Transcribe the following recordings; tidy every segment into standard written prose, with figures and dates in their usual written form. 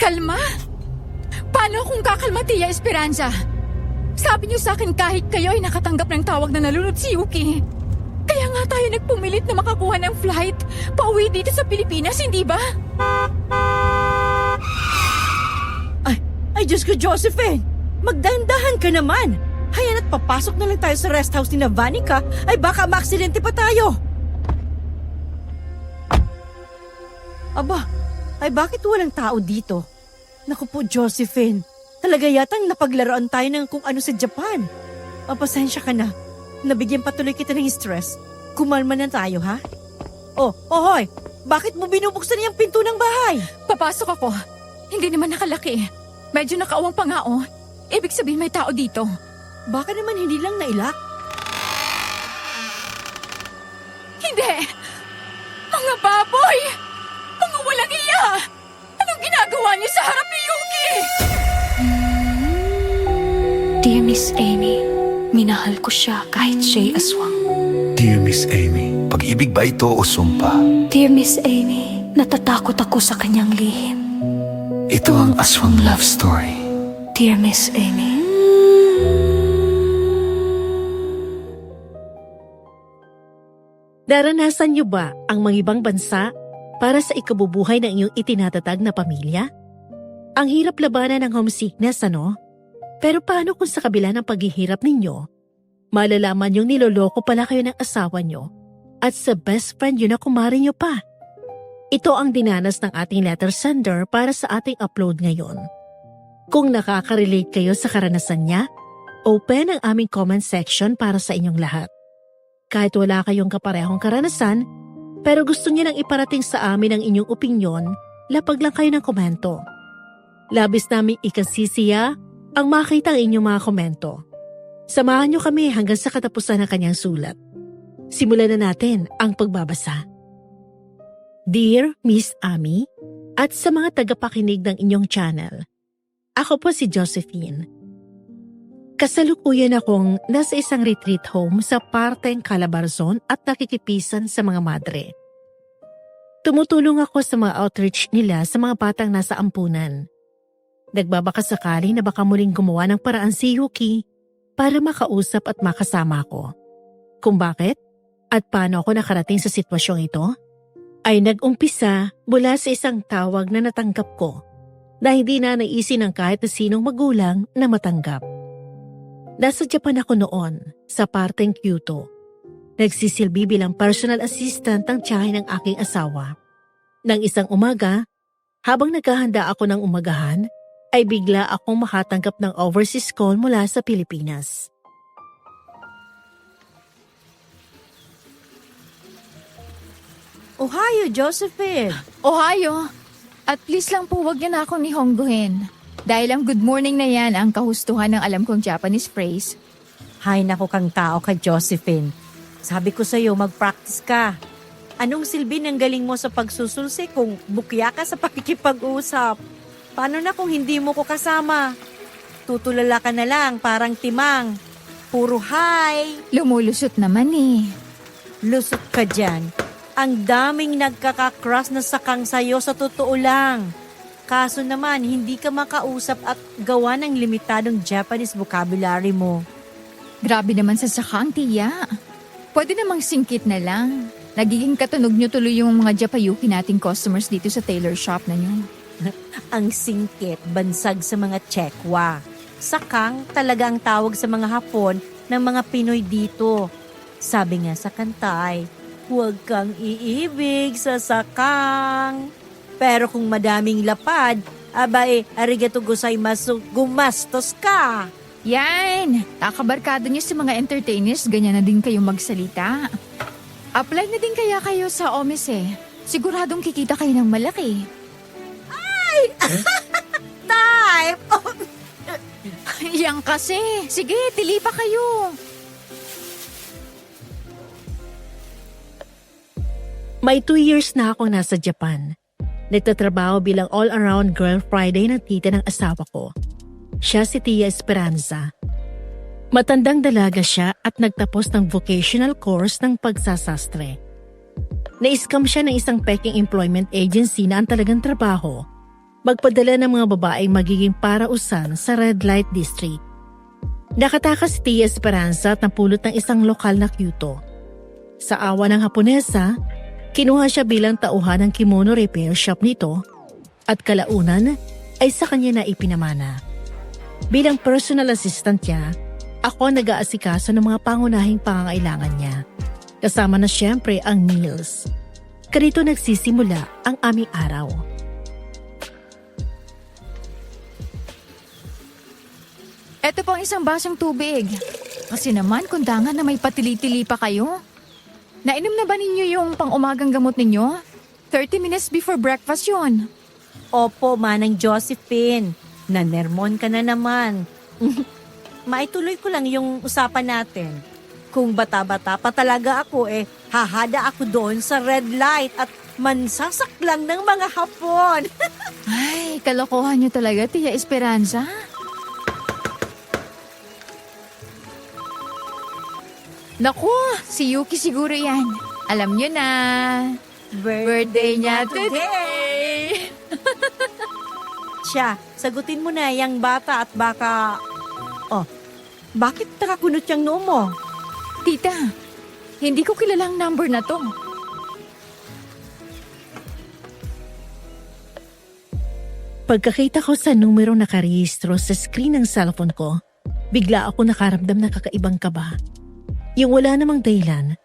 Kalma? Paano kung kakalma, Tia Esperanza? Sabi niyo sa akin kahit kayo ay nakatanggap ng tawag na nalunod si Yuki. Kaya nga tayo nagpumilit na makakuha ng flight pauwi dito sa Pilipinas, hindi ba? Ay Diyos ko, Josephine! Magdahan-dahan ka naman! Hayan at papasok na lang tayo sa rest house ni Vanica ay baka maaksidente pa tayo! Aba, ay bakit walang tao dito? Naku po, Josephine. Talaga yatang napaglaruan tayo ng kung ano sa Japan. Pasensya ka na. Nabigyan patuloy kita ng stress. Kumalma na tayo, ha? Hoy! Bakit mo binubuksan yung pinto ng bahay? Papasok ako. Hindi naman nakalaki. Medyo nakawang pa nga, oh. Ibig sabihin may tao dito. Baka naman hindi lang nailak. Hindi! Mga baboy! Mga walang iya! Anong ginagawa niyo sa harap ni Yuki? Dear Miss Amy, minahal ko siya kahit siya'y aswang. Dear Miss Amy, pag-ibig ba ito o sumpa? Dear Miss Amy, natatakot ako sa kanyang lihim. Ito ang aswang love story. Dear Miss Amy. Naranasan niyo ba ang mga ibang bansa para sa ikabubuhay ng iyong itinatatag na pamilya? Ang hirap labanan ng homesickness, ano? Pero paano kung sa kabila ng paghihirap ninyo, malalaman niyong niloloko pala kayo ng asawa niyo at sa best friend yun na kumare niyo pa? Ito ang dinanas ng ating letter sender para sa ating upload ngayon. Kung nakaka-relate kayo sa karanasan niya, open ang aming comment section para sa inyong lahat. Kahit wala kayong kaparehong karanasan, pero gusto niyo nang iparating sa amin ang inyong opinyon, lapag lang kayo ng komento. Labis namin ikasisiya ang makita ang inyong mga komento. Samahan niyo kami hanggang sa katapusan ng kanyang sulat. Simulan na natin ang pagbabasa. Dear Miss Amy, at sa mga tagapakinig ng inyong channel, ako po si Josephine. Kasalukuyan akong nasa isang retreat home sa parteng Calabarzon at nakikipisan sa mga madre. Tumutulong ako sa mga outreach nila sa mga batang nasa ampunan. Nagbabaka sakali na baka muling gumawa ng paraan si Yuki para makausap at makasama ko. Kung bakit at paano ako nakarating sa sitwasyong ito, ay nag-umpisa mula sa isang tawag na natanggap ko na hindi na naisin ng kahit na sinong magulang na matanggap. Nasa Japan ako noon, sa parteng Kyoto. Nagsisilbi bilang personal assistant ng tiyahin ng aking asawa. Nang isang umaga, habang naghahanda ako ng umagahan, ay bigla akong makatanggap ng overseas call mula sa Pilipinas. Ohio, Josephine! Ohio! At please lang po wag niyo na ako ni Hongguhin. Dahil ang good morning na yan ang kahustuhan ng alam kong Japanese phrase. Hay nako kang tao ka, Josephine. Sabi ko sa'yo, mag-practice ka. Anong silbi ng galing mo sa pagsusulsi kung bukya ka sa pakikipag-usap? Paano na kung hindi mo ko kasama? Tutulala ka na lang, parang timang. Puro hi. Lumulusot naman eh. Lusot ka dyan. Ang daming nagkakakross na sakang sa'yo sa totoo lang. Kaso naman, hindi ka makausap at gawa ng limitadong Japanese vocabulary mo. Grabe naman sa sakang, Tia. Pwede namang singkit na lang. Nagiging katunog niyo tuloy yung mga Japayuki nating customers dito sa tailor shop na niyo. Ang singkit, bansag sa mga Chekwa. Sakang talaga ang tawag sa mga Hapon ng mga Pinoy dito. Sabi nga sa kantay, huwag kang iibig sa sakang. Pero kung madaming lapad, arigato gozaimasu, gumastos ka. Yan! Kakabarkada niyo sa mga entertainers, ganyan na din kayo magsalita. Apply na din kaya kayo sa Omise. Siguradong kikita kayo ng malaki. Type! Yan kasi. Sige, tili pa kayo. May 2 years na akong nasa Japan. Nagtatrabaho bilang all-around girl Friday ng tita ng asawa ko. Siya si Tia Esperanza. Matandang dalaga siya at nagtapos ng vocational course ng pagsasastre. Na-scam siya ng isang peking employment agency na ang talagang trabaho magpadala ng mga babaeng magiging parausan sa Red Light District. Nakatakas si Tia Esperanza at napulot ng isang lokal na kyuto. Sa awa ng Haponesa, kinuha siya bilang tauhan ng kimono repair shop nito at kalaunan ay sa kanya na ipinamana. Bilang personal assistant niya, ako nag-aasikaso ng mga pangunahing pangangailangan niya. Kasama na siyempre ang meals. Ganito nagsisimula ang aming araw. Eto pang isang basong tubig. Kasi naman, kundangan na may patili-tili pa kayo. Nainom na ba ninyo yung pang-umagang gamot ninyo? 30 minutes before breakfast yun. Opo, Manang Josephine. Nanermon ka na naman. Maituloy ko lang yung usapan natin. Kung bata-bata pa talaga ako hahada ako doon sa red light at mansasaklang ng mga Hapon. Ay, kalokohan nyo talaga, Tia Esperanza. Naku, si Yuki siguro yan. Alam nyo na. Birthday niya today. Siya, sagutin mo na yung bata at baka... Oh, bakit nakakunot yung noo mo? Tita, hindi ko kilalang number na to. Pagkakita ko sa numero nakarehistro sa screen ng cellphone ko, bigla ako nakaramdam ng kakaibang kaba. Yung wala namang dahilan,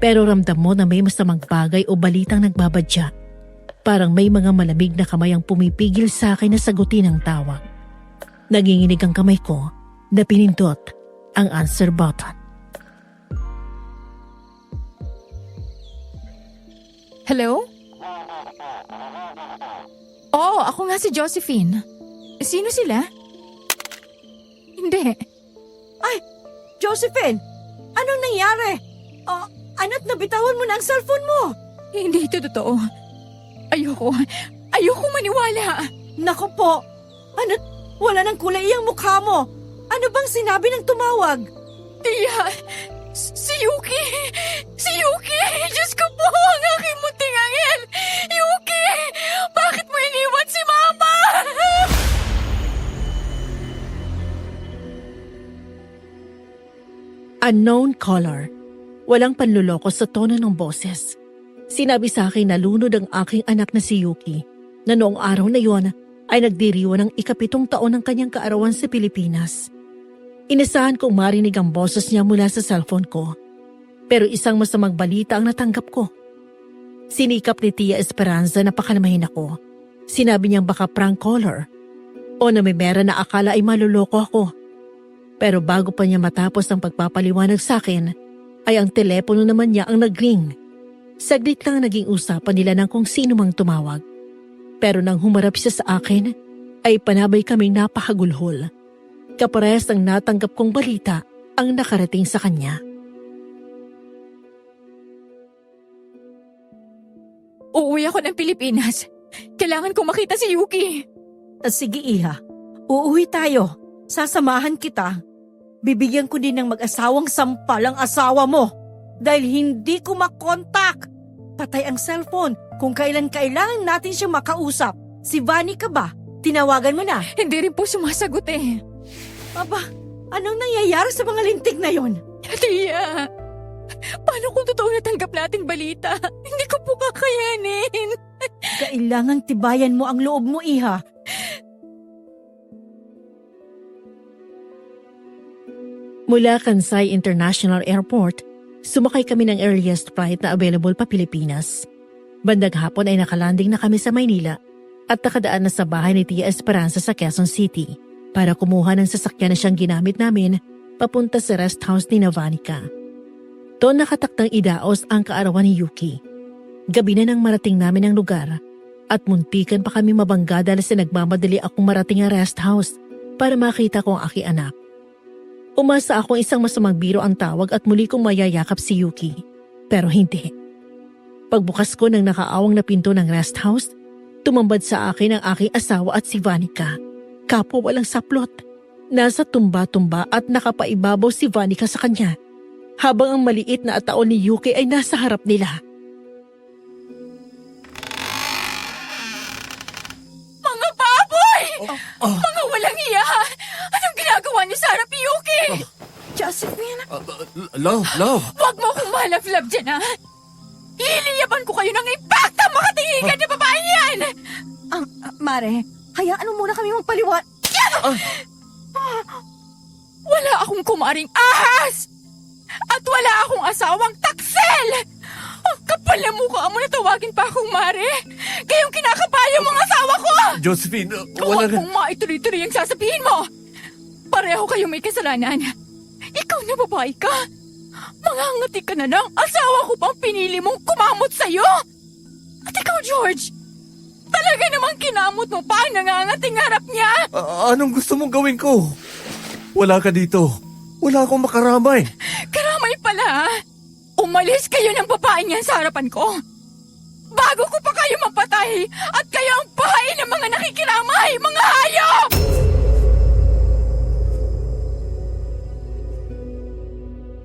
pero ramdam mo na may masamang bagay o balitang nagbabadya. Parang may mga malamig na kamay ang pumipigil sa akin na sagutin ang tawag. Nanginginig ang kamay ko na pinindot ang answer button. Hello? Oo, ako nga si Josephine. Sino sila? Hindi. Josephine, anong nangyari? Ano't nabitawan mo na ang cellphone mo? Hindi ito totoo. Ayoko maniwala. Naku po, ano't wala nang kulay iyang mukha mo? Ano bang sinabi ng tumawag? Tia, si Yuki! Si Yuki! Diyos ko po, ang aking munting angel! Yuki! Bakit mo iniwan si Mama? Unknown caller. Walang panluloko sa tono ng boses. Sinabi sa akin na lunod ang aking anak na si Yuki na noong araw na yon ay nagdiriwan ng 7 taon ng kanyang kaarawan sa Pilipinas. Inasahan kong marinig ang boses niya mula sa cellphone ko. Pero isang masamang balita ang natanggap ko. Sinikap ni Tia Esperanza na pakalmahin ako. Sinabi niyang baka prank caller o na may mera na akala ay maluloko ako. Pero bago pa niya matapos ang pagpapaliwanag sa akin, ay ang telepono naman niya ang nag-ring. Saglit lang naging usapan nila ng kung sino mang tumawag. Pero nang humarap siya sa akin, ay panabay kaming napakagulhol. Kaparehas ng natanggap kong balita ang nakarating sa kanya. Uuwi ako ng Pilipinas. Kailangan kong makita si Yuki. Sige, Iha. Uuwi tayo. Sasamahan kita. Bibigyan ko din ng mag-asawang sampal ang asawa mo. Dahil hindi ko makontak. Patay ang cellphone kung kailan kailangan natin siyang makausap. Si Vani ka ba? Tinawagan mo na. Hindi rin po sumasagot eh. Aba, anong nangyayari sa mga lintik na yon? Tia, paano kung totoo natanggap nating balita? Hindi ko po kakayanin. Kailangang tibayan mo ang loob mo, Iha. Mula Kansai International Airport, sumakay kami ng earliest flight na available pa Pilipinas. Bandang hapon ay nakalanding na kami sa Maynila at nakadaan na sa bahay ni Tia Esperanza sa Quezon City para kumuha ng sasakyan na siyang ginamit namin papunta sa rest house ni Navanica. Doon nakatakdang idaos ang kaarawan ni Yuki. Gabi na nang marating namin ang lugar at muntikan pa kami mabangga dahil sa nagmamadali akong marating ang rest house para makita ko ang aking anak. Umasa akong isang masamang biro ang tawag at muli kong mayayakap si Yuki. Pero hindi. Pagbukas ko ng nakaawang na pinto ng rest house, tumambad sa akin ang aking asawa at si Vanica. Kapwa walang saplot. Nasa tumba-tumba at nakapaibabaw si Vanica sa kanya. Habang ang maliit na ataon ni Yuki ay nasa harap nila. Mga pa! ginagawa niyo sa harap ni Yuki? Josephine! Love! Huwag mo akong malaf-love dyan, ha? Iliyaban ko kayo ng impacta makatingigan na babae yan! Mare, hayaan mo muna kami magpaliwan. Wala akong kumaring ahas! At wala akong asawang taksel! Ang kapal na mukha mo na tawagin pa akong Mare! Kayong kinakabayo mga asawa ko! Josephine, Huwag mong maituloy-tuloy ang sasabihin mo! Pareho kayong may kasalanan. Ikaw na babae ka! Mangangati ka na lang! Asawa ko bang pinili mong kumamot sa'yo? At ikaw, George! Talaga namang kinamot mo pa ang nangangating harap niya! Anong gusto mong gawin ko? Wala ka dito. Wala akong makaramay. Karamay pala, ha? Umalis kayo ng babae niyan sa harapan ko! Bago ko pa kayo mapatay at kayo ang bahay ng mga nakikiramay, mga hayop!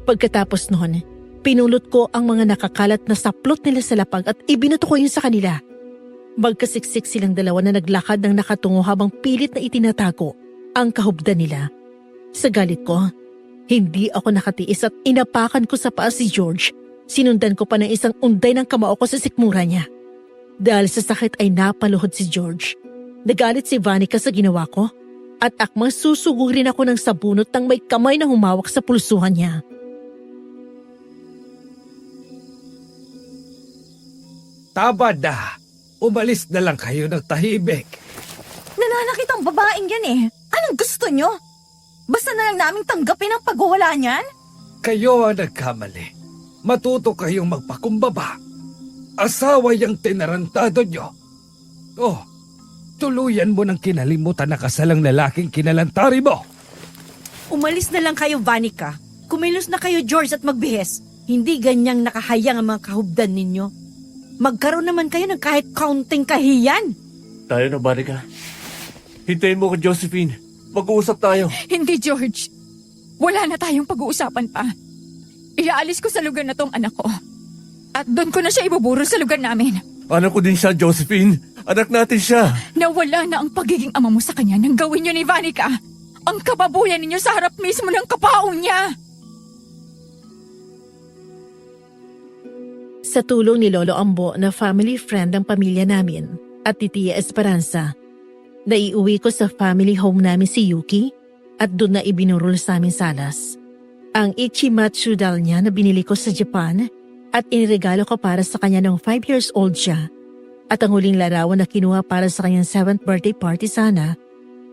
Pagkatapos noon, pinulot ko ang mga nakakalat na saplot nila sa lapag at ibinuto ko yun sa kanila. Magkasiksik silang dalawa na naglakad ng nakatungo habang pilit na itinatago ang kahubdan nila. Sa galit ko, hindi ako nakatiis at inapakan ko sa paa si George. Sinundan ko pa ng isang unday ng kamao ko sa sikmura niya. Dahil sa sakit ay napaluhod si George. Nagalit si Vanica sa ginawa ko at akmang susugurin ako ng sabunot ng may kamay na humawak sa pulsuhan niya. Tama na. Umalis na lang kayo ng tahimik. Nananakit ang babaeng yan eh. Anong gusto nyo? Basta na lang naming tanggapin ang pagwawala niyan? Kayo ang nagkamali. Matuto kayong magpakumbaba. Asawa yung tinarantado nyo. Oh, tuluyan mo ng kinalimutan na kasalang lalaking kinalantari mo. Umalis na lang kayo, Vanica. Kumilos na kayo, George, at magbihes. Hindi ganyang nakahayang ang mga kahubdan ninyo. Magkaroon naman kayo ng kahit kaunting kahiyan. Tayo na, Vanica. Hintayin mo ko, Josephine. Mag-uusap tayo. Hindi, George. Wala na tayong pag-uusapan pa. Iaalis ko sa lugar na tong anak ko. At doon ko na siya ibuburo sa lugar namin. Anak ko din siya, Josephine. Anak natin siya. Nawala na ang pagiging ama mo sa kanya nang gawin niyo ni Vanica. Ang kababuyan ninyo sa harap mismo ng kapaong niya. Sa tulong ni Lolo Ambo na family friend ng pamilya namin at ni Tia Esperanza, naiuwi ko sa family home namin si Yuki at doon na ibinurol sa amin salas. Ang Ichimatsu doll niya na binili ko sa Japan at iniregalo ko para sa kanya nung 5 years old siya. At ang huling larawan na kinuha para sa kanyang 7th birthday party sana,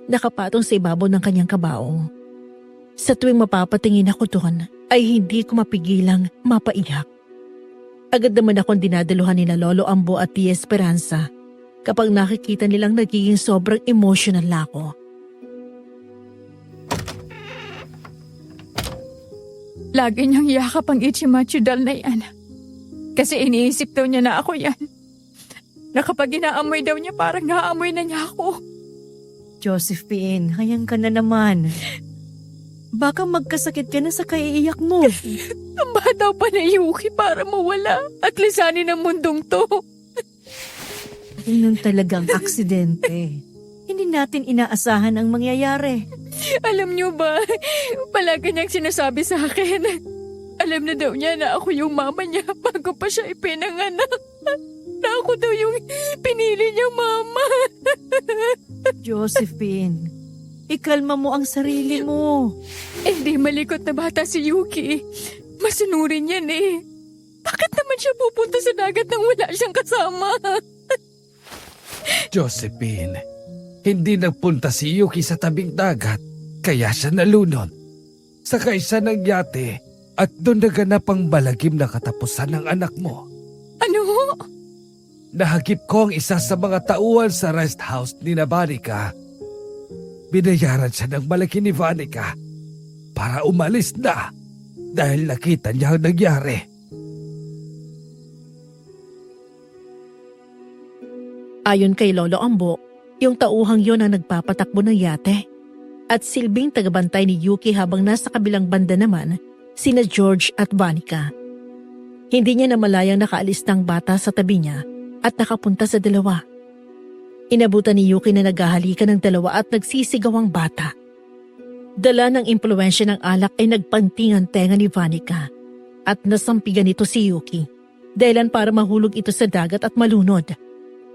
nakapatong sa ibabaw ng kanyang kabaong. Sa tuwing mapapatingin ako doon, ay hindi ko mapigilang mapaiyak. Agad naman akong dinadaluhan nila Lolo Ambo at Tia Esperanza kapag nakikita nilang nagiging sobrang emotional na ako. Lagi niyang yakap ang Ichimatsu doll na yan. Kasi iniisip daw niya na ako yan. Na kapag inaamoy daw niya, parang naaamoy na niya ako. Josephine, hayang ka na naman. Baka magkasakit ka na sa kaiiyak mo. Ang bata pa na Yuki para mawala at lisanin ang mundong to. Yun talagang aksidente. Hindi natin inaasahan ang mangyayari. Alam niyo ba, palagi niyang sinasabi sa akin. Alam na daw niya na ako yung mama niya bago pa siya ipinanganak. Na ako daw yung pinili niyang mama. Josephine, ikalma mo ang sarili mo. Hindi malikot na bata si Yuki. Masunurin yan eh. Bakit naman siya pupunta sa dagat nang wala siyang kasama? Josephine, hindi nagpunta si Yuki sa tabing dagat, kaya siya nalunod. Sakay siya ng yate at doon naganap ang balagim na katapusan ng anak mo. Ano? Nahagip ko ang isa sa mga tauhan sa rest house ni Vanica. Binayaran siya ng malaki ni Vanica para umalis na dahil nakita niya ang nangyari. Ayon kay Lolo Ambo, yung tauhang yon ang nagpapatakbo ng yate. At silbing tagabantay ni Yuki habang nasa kabilang banda naman, sina George at Vanica. Hindi niya namalayang nakaalis ng bata sa tabi niya at nakapunta sa dalawa. Inabutan ni Yuki na naghahalikan ng dalawa at nagsisigaw ang bata. Dala ng impluensya ng alak ay nagpantingan tenga ni Vanica at nasampigan nito si Yuki dahilan para mahulog ito sa dagat at malunod.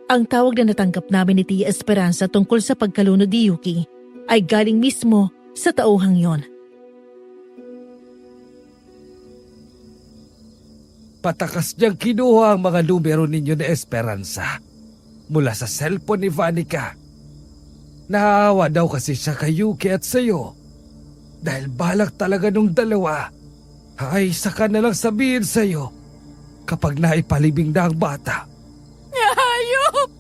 Ang tawag na natanggap namin ni Tia Esperanza tungkol sa pagkalunod ni Yuki ay galing mismo sa tauhang yon. Patakas niyang kinuha ang mga numero ninyo na Esperanza mula sa cellphone ni Vanica. Naawa daw kasi siya kay Yuki at sayo. Dahil balak talaga nung dalawa, ay saka na lang sabihin sa'yo kapag naipalibing na ang bata. Hayop!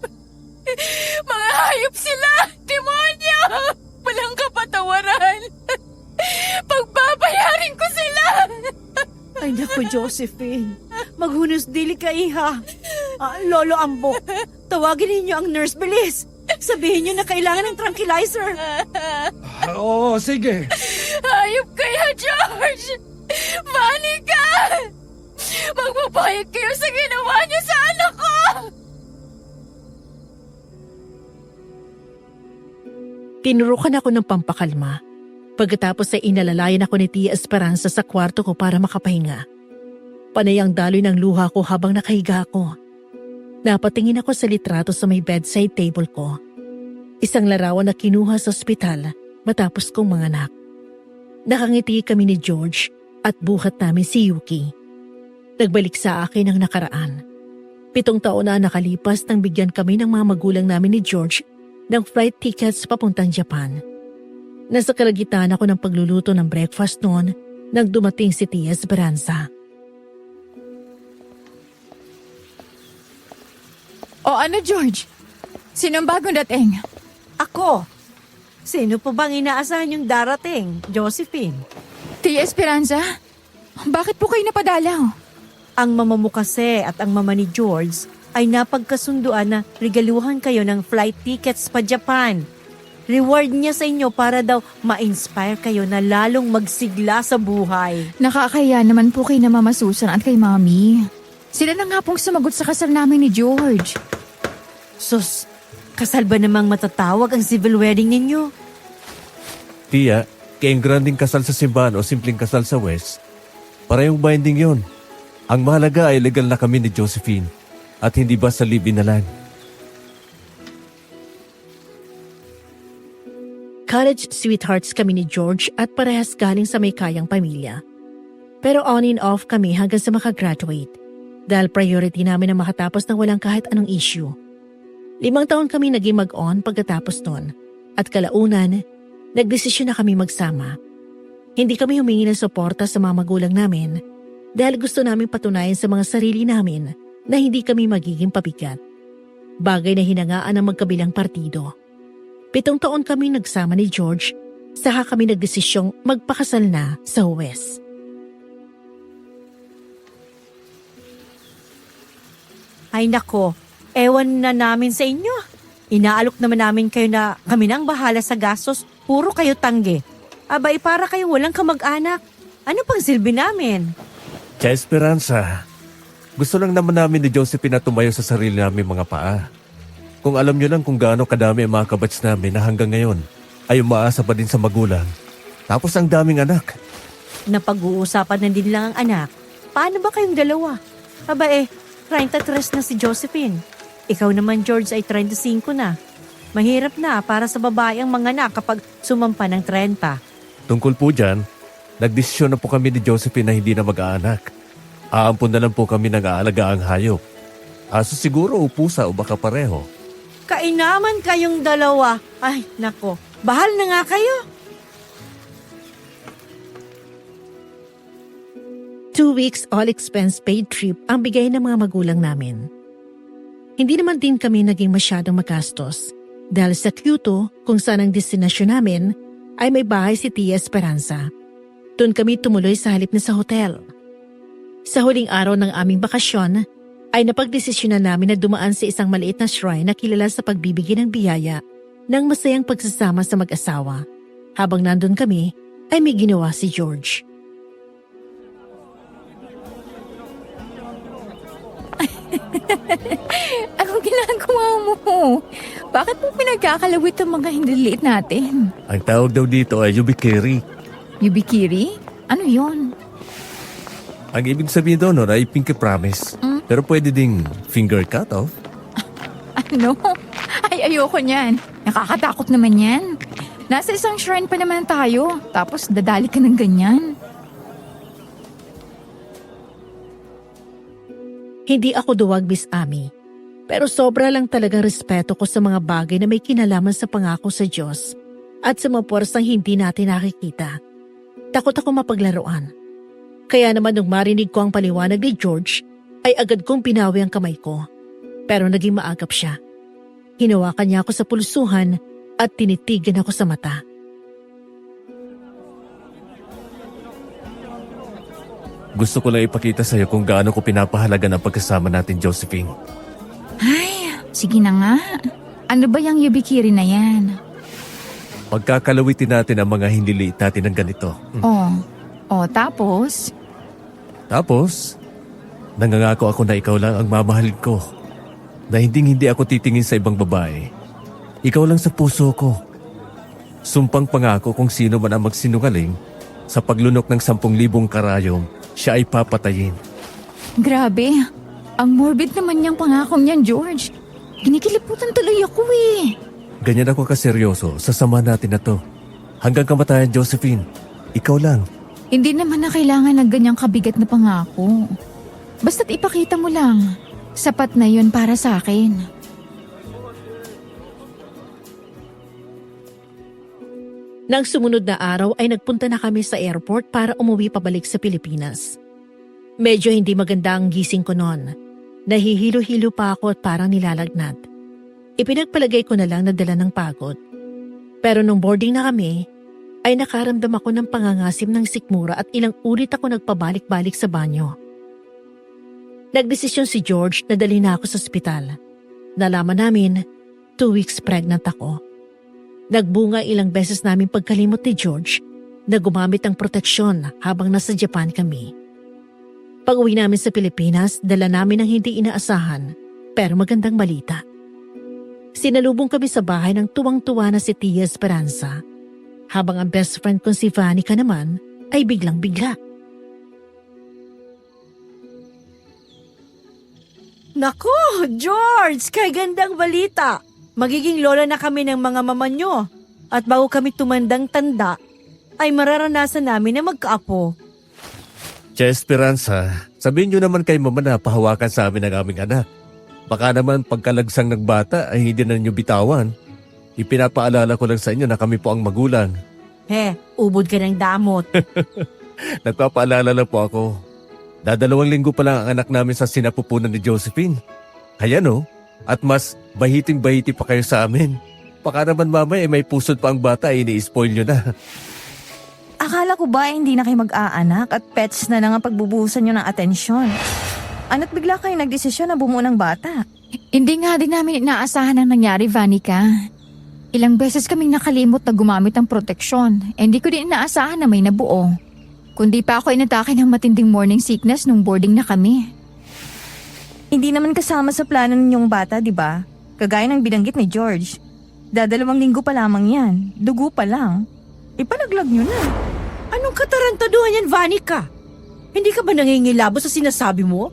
Mga hayop sila! Demonyo! Walang kapatawaran! Pagbabayarin ko sila! Ay naku, Josephine. Maghunos dili ka, iha. Lolo Ambo, tawagin ninyo ang nurse, bilis. Sabihin niyo na kailangan ng tranquilizer. Oo, sige. Hayop kaya, George! Vanica! Magbabayad kayo sa ginawa niyo sa anak ko! Tinurukan ako ng pampakalma. Pagkatapos ay inalalayan ako ni Tia Esperanza sa kwarto ko para makapahinga. Panay ang daloy ng luha ko habang nakahiga ako. Napatingin ako sa litrato sa may bedside table ko. Isang larawan na kinuha sa ospital matapos kong manganak. Nakangiti kami ni George at buhat namin si Yuki. Nagbalik sa akin ang nakaraan. 7 taon na nakalipas nang bigyan kami ng mga magulang namin ni George ng flight tickets papuntang Japan. Nasa kalagitnaan ako ng pagluluto ng breakfast noon nang dumating si Tia Esperanza. O ano, George? Sinong bagong dating? Ako. Sino pa bang inaasahan yung darating, Josephine? Tia Esperanza? Bakit po kayo napadalaw? Ang mama mo kasi at ang mama ni George ay napagkasunduan na regaluhan kayo ng flight tickets pa Japan. Reward niya sa inyo para daw ma-inspire kayo na lalong magsigla sa buhay. Nakakaya naman po kay na Mama Susan at kay Mami. Sila na nga pong sumagot sa kasal namin ni George. Sus, kasal ba namang matatawag ang civil wedding ninyo? Tia, kayong granding kasal sa simbahan o simpleng kasal sa West, parehong binding yon. Ang mahalaga ay legal na kami ni Josephine at hindi ba sa live-in na lang. College sweethearts kami ni George at parehas galing sa may kayang pamilya. Pero on and off kami hanggang sa makagraduate dahil priority namin na makatapos ng walang kahit anong issue. 5 taon kami naging mag-on pagkatapos nun at kalaunan, nagdesisyon na kami magsama. Hindi kami humingi ng suporta sa mga magulang namin dahil gusto namin patunayan sa mga sarili namin na hindi kami magiging pabigat. Bagay na hinangaan ng magkabilang partido. 7 taon kami nagsama ni George, saka kami nagdesisyong magpakasal na sa West. Ay nako, ewan na namin sa inyo. Inaalok naman namin kayo na kami nang bahala sa gastos, puro kayo tangge. Abay para kayong walang kamag-anak. Ano pang silbi namin? Tia Esperanza, gusto lang naman namin ni Josephine na tumayo sa sarili namin mga paa. Kung alam nyo lang kung gaano kadami ang mga kabats namin na hanggang ngayon ay umaasa pa din sa magulang. Tapos ang daming anak. Napag-uusapan na din lang ang anak. Paano ba kayong dalawa? Aba 33 na si Josephine. Ikaw naman, George, ay 35 na. Mahirap na para sa babae ang manganak kapag sumampa ng 30. Tungkol po dyan, nagdesisyon na po kami ni Josephine na hindi na mag-aanak. Aampun na lang po kami ng aalaga ang hayop. Aso siguro o pusa o baka pareho. Kainaman kayong dalawa. Ay, nako. Bahal na nga kayo. 2 weeks all-expense paid trip ang bigay ng mga magulang namin. Hindi naman din kami naging masyadong magastos dahil sa Kyoto kung saan ang destinasyon namin ay may bahay si Tia Esperanza. Doon kami tumuloy sa halip na sa hotel. Sa huling araw ng aming bakasyon, ay napagdesisyonan namin na dumaan sa isang maliit na shrine na kilala sa pagbibigay ng biyaya ng masayang pagsasama sa mag-asawa. Habang nandun kami, ay may ginawa si George. Anong ginagawa mo? Bakit mo pinagkakalawit ang mga hindiliit natin? Ang tawag daw dito ay yubikiri. Yubikiri? Ano yon? Ang ibig sabihin daw nun ay pinky promise. Pero pwede ding finger cut off. Ano? Ay, ayoko niyan. Nakakatakot naman yan. Nasa isang shrine pa naman tayo. Tapos dadali ka ng ganyan. Hindi ako duwag, Miss Amy. Pero sobra lang talagang respeto ko sa mga bagay na may kinalaman sa pangako sa Diyos at sa mga puwersang hindi natin nakikita. Takot ako mapaglaruan. Kaya naman nung marinig ko ang paliwanag ni George, ay agad kong pinawi ang kamay ko. Pero naging maagap siya. Hinawakan niya ako sa pulsuhan at tinitigan ako sa mata. Gusto ko lang ipakita sa'yo kung gaano ko pinapahalaga ng pagkasama natin, Josephine. Ay, sige na nga. Ano ba yung yubikiri na yan? Pagkakalawitin natin ang mga hiniliit natin ng ganito. Tapos? Tapos, nangangako ako na ikaw lang ang mamahalin ko. Na hindi ako titingin sa ibang babae. Ikaw lang sa puso ko. Sumpang pangako kung sino man ang magsinungaling, sa paglunok ng 10,000 karayom, siya ay papatayin. Grabe. Ang morbid naman niyang pangakong niyan, George. Kinikiliputan tuloy ako eh. Ganyan ako kaseryoso sa sama natin na to. Hanggang kamatayan, Josephine. Ikaw lang. Hindi naman na kailangan ng ganyang kabigat na pangako. Basta't ipakita mo lang. Sapat na yun para sa akin. Nang sumunod na araw ay nagpunta na kami sa airport para umuwi pabalik sa Pilipinas. Medyo hindi maganda ang gising ko noon. Nahihilo-hilo pa ako at parang nilalagnat. Ipinagpalagay ko na lang na dala ng pagod. Pero nung boarding na kami, ay nakaramdam ako ng pangangasim ng sikmura at ilang ulit ako nagpabalik-balik sa banyo. Nagdesisyon si George na dali na ako sa ospital. Nalaman namin, 2 weeks pregnant ako. Nagbunga ilang beses namin pagkalimot ni George na gumamit ng proteksyon habang nasa Japan kami. Pag-uwi namin sa Pilipinas, dala namin ang hindi inaasahan pero magandang balita. Sinalubong kami sa bahay ng tuwang-tuwa na si Tia Esperanza, habang ang best friend kong si Vanica naman ay biglang-bigla. Nako, George! Kay gandang balita! Magiging lola na kami ng mga mama nyo. At bago kami tumandang tanda, ay mararanasan namin na magkaapo. Tia Esperanza, sabihin nyo naman kay mama na pahawakan sa amin ang aming anak. Baka naman pagkalagsang ng bata ay hindi na ninyo bitawan. Ipinapaalala ko lang sa inyo na kami po ang magulang. Ubod ka ng damot. Nagpapaalala lang po ako. 2 linggo pa lang ang anak namin sa sinapupunan ni Josephine. Kaya no, at mas bahiting-bahiti pa kayo sa amin. Baka naman mamaya may pusod pa ang bata ay ini-spoil nyo na. Akala ko ba hindi na kayo mag-aanak at pets na lang ang pagbubuhusan nyo ng atensyon? Ano't bigla kayo nagdesisyon na bumuo ng bata? Hindi nga din namin inaasahan ang nangyari, Vanica. Ilang beses kaming nakalimot na gumamit ng proteksyon. Hindi ko din inaasahan na may nabuo. Kundi pa ako inatake ng matinding morning sickness nung boarding na kami. Hindi naman kasama sa plano ninyong bata, di ba? Kagaya ng binanggit ni George. 2 linggo pa lamang yan. Dugo pa lang. Ipalaglag nyo na. Anong katarantaduhan yan, Vanica? Hindi ka ba nangingilabo sa sinasabi mo?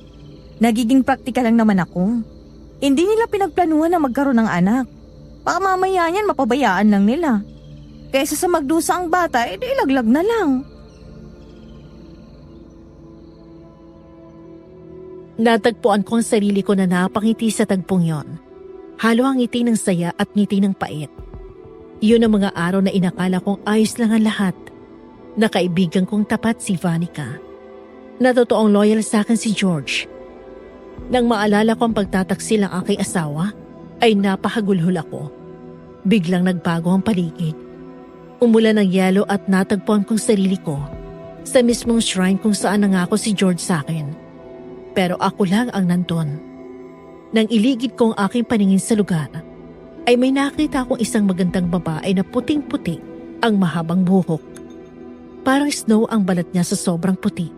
Nagiging praktikal lang naman ako. Hindi nila pinagplanuhan na magkaroon ng anak. Baka mamaya yan mapabayaan lang nila. Kaysa sa magdusa ang bata, edi ilaglag na lang. Natagpuan ko ang sarili ko na napangiti sa tagpong yon. Halo ang ngiti ng saya at ngiti ng pait. Yun ang mga araw na inakala kong ayos lang ang lahat. Nakaibigan kong tapat si Vanica. Natotoong loyal sa akin si George. Nang maalala ko ang pagtataksil ng aking asawa, ay napahagulhol ako. Biglang nagbago ang paligid. Umulan ng yelo at natagpuan kong sarili ko sa mismong shrine kung saan nangako si George sa akin. Pero ako lang ang nandun. Nang iligid ko ang aking paningin sa lugar, ay may nakita akong isang magandang babae na puting-puti ang mahabang buhok. Parang snow ang balat niya sa sobrang puti.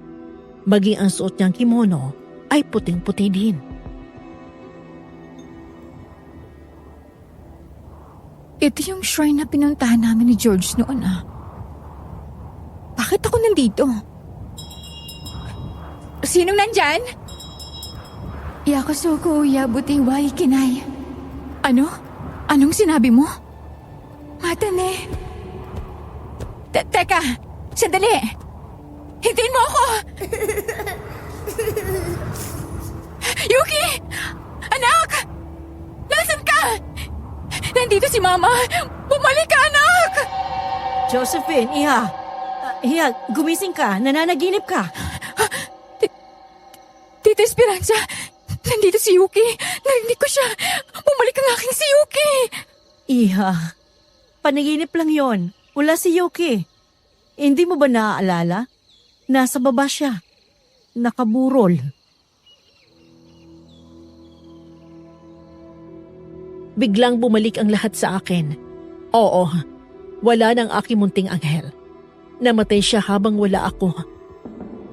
Maging ang suot niyang kimono ay puting-puti din. Ito yung shrine na pinuntahan namin ni George noon Bakit ako nandito? Sinong nandyan? Yakusoku yabuti wai kinay. Ano? Anong sinabi mo? Matane. Teka, sandali. Hintayin mo ako! Yuki! Anak! Nasaan ka? Nandito si Mama! Bumalik ka, anak! Josephine, Iha. Iha, gumising ka. Nananaginip ka. Tita Esperanza, nandito si Yuki. Narinig ko siya. Bumalik ang aking si Yuki. Iha, panaginip lang yon. Wala si Yuki. Hindi mo ba naaalala? Nasa baba siya. Nakaburol. Biglang bumalik ang lahat sa akin. Oo, wala ng aking munting anghel. Namatay siya habang wala ako.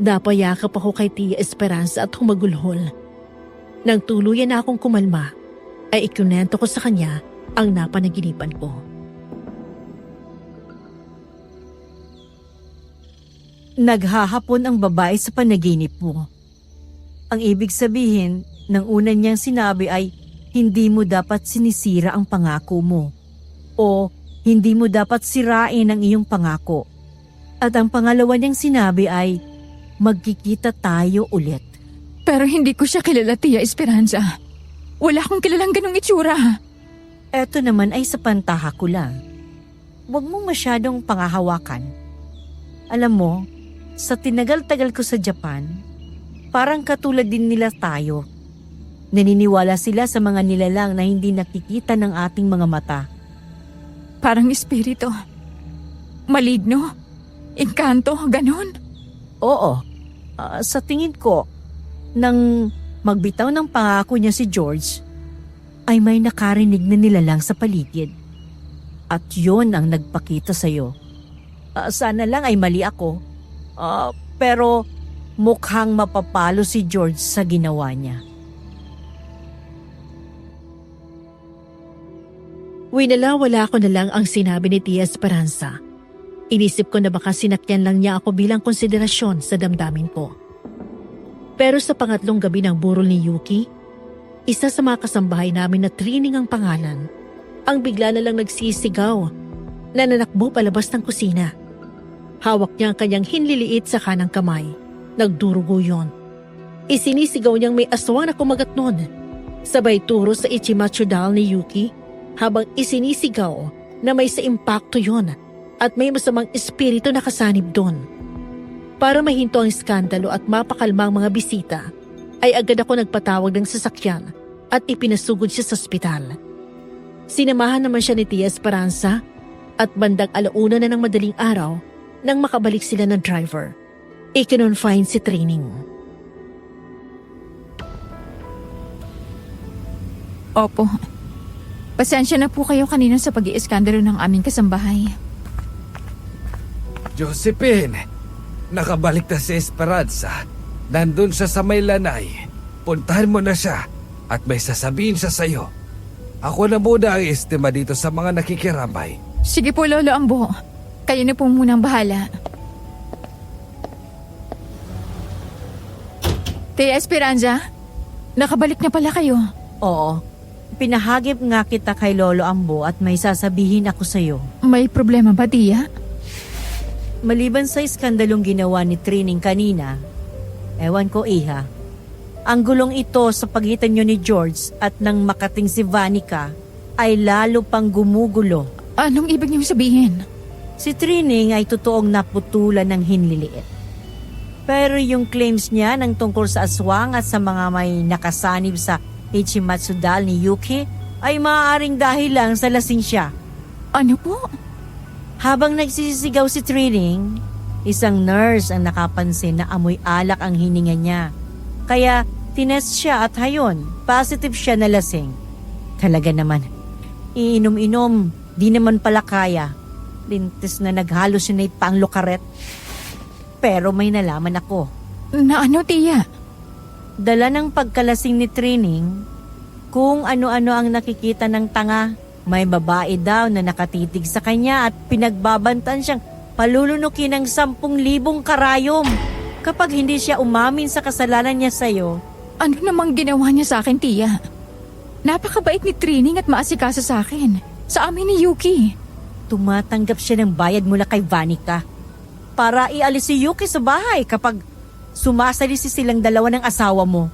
Napayakap ako kay Tia Esperanza at humagulhol. Nang tuluyan na akong kumalma, ay ikunento ko sa kanya ang napanaginipan ko. Naghahapon ang babae sa panaginip mo. Ang ibig sabihin ng una niyang sinabi ay hindi mo dapat sinisira ang pangako mo o hindi mo dapat sirain ang iyong pangako. At ang pangalawa niyang sinabi ay magkikita tayo ulit. Pero hindi ko siya kilala, Tia Esperanza. Wala akong kilalang ganong itsura. Eto naman ay sa pantaha ko lang. Huwag mong masyadong pangahawakan. Alam mo, sa tinagal-tagal ko sa Japan, parang katulad din nila tayo. Naniniwala sila sa mga nilalang na hindi nakikita ng ating mga mata. Parang espiritu. Maligno. Engkanto, ganon. Oo, sa tingin ko, nang magbitaw ng pangako niya si George, ay may nakarinig na nilalang sa paligid. At yon ang nagpakita sa'yo. Sana lang ay mali ako. Pero mukhang mapapalo si George sa ginawa niya. Winalawala ko na lang ang sinabi ni Tia Esperanza. Inisip ko na baka sinakyan lang niya ako bilang konsiderasyon sa damdamin ko. Pero sa pangatlong gabi ng burol ni Yuki, isa sa mga kasambahay namin na Trining ang pangalan, ang bigla na lang nagsisigaw na nanakbo palabas ng kusina. Hawak niya ang kanyang hinliliit sa kanang kamay. Nagdurugo yon. Isinisigaw niyang may aswang na kumagat nun. Sabay turo sa Ichimatsu doll ni Yuki habang isinisigaw na may sa impacto yon at may masamang espiritu na kasanib doon. Para mahinto ang skandalo at mapakalma ang mga bisita, ay agad ako nagpatawag ng sasakyan at ipinasugod siya sa ospital. Sinamahan naman siya ni Tia Esperanza at bandang 1:00 na ng madaling araw nang makabalik sila ng driver. Ikinonfine si Trining. Opo. Pasensya na po kayo kanina sa pag-iiskandalo ng aming kasambahay. Josephine, nakabalik na si Esperanza. Nandun siya sa may lanay. Puntahan mo na siya at may sasabihin siya sa'yo. Ako na muna ang estima dito sa mga nakikiramay. Sige po, Lolo Ambo. Kayo na po munang bahala. Tia Esperanza, nakabalik na pala kayo. Oo, pinahagip nga kita kay Lolo Ambo at may sasabihin ako sa'yo. May problema ba, Tia? Maliban sa iskandalong ginawa ni Trining kanina, ewan ko Iha, ang gulong ito sa pagitan niyo ni George at nang makating si Vanica ay lalo pang gumugulo. Anong ibig niyong sabihin? Si Trining ay totoong naputulan ng hinliliit. Pero yung claims niya ng tungkol sa aswang at sa mga may nakasanib sa Ichimatsu doll ni Yuki ay maaaring dahil lang sa lasing siya. Ano po? Habang nagsisigaw si Trining, isang nurse ang nakapansin na amoy alak ang hininga niya. Kaya tinest siya at hayon, positive siya na lasing. Talaga naman, iinom-inom, di naman pala kaya. Lintis na nag-hallucinate pa ang lokaret. Pero may nalaman ako. Na ano, Tia? Dala ng pagkalasing ni Trining, kung ano-ano ang nakikita ng tanga May babae daw na nakatitig sa kanya at pinagbabantan siyang palulunukin ng 10,000 karayom kapag hindi siya umamin sa kasalanan niya sa'yo. Ano namang ginawa niya sa akin, Tia? Napakabait ni Trining at maasikaso sa akin. Sa amin ni Yuki. Tumatanggap siya ng bayad mula kay Vanica para ialis si Yuki sa bahay kapag sumasalisi silang dalawa ng asawa mo.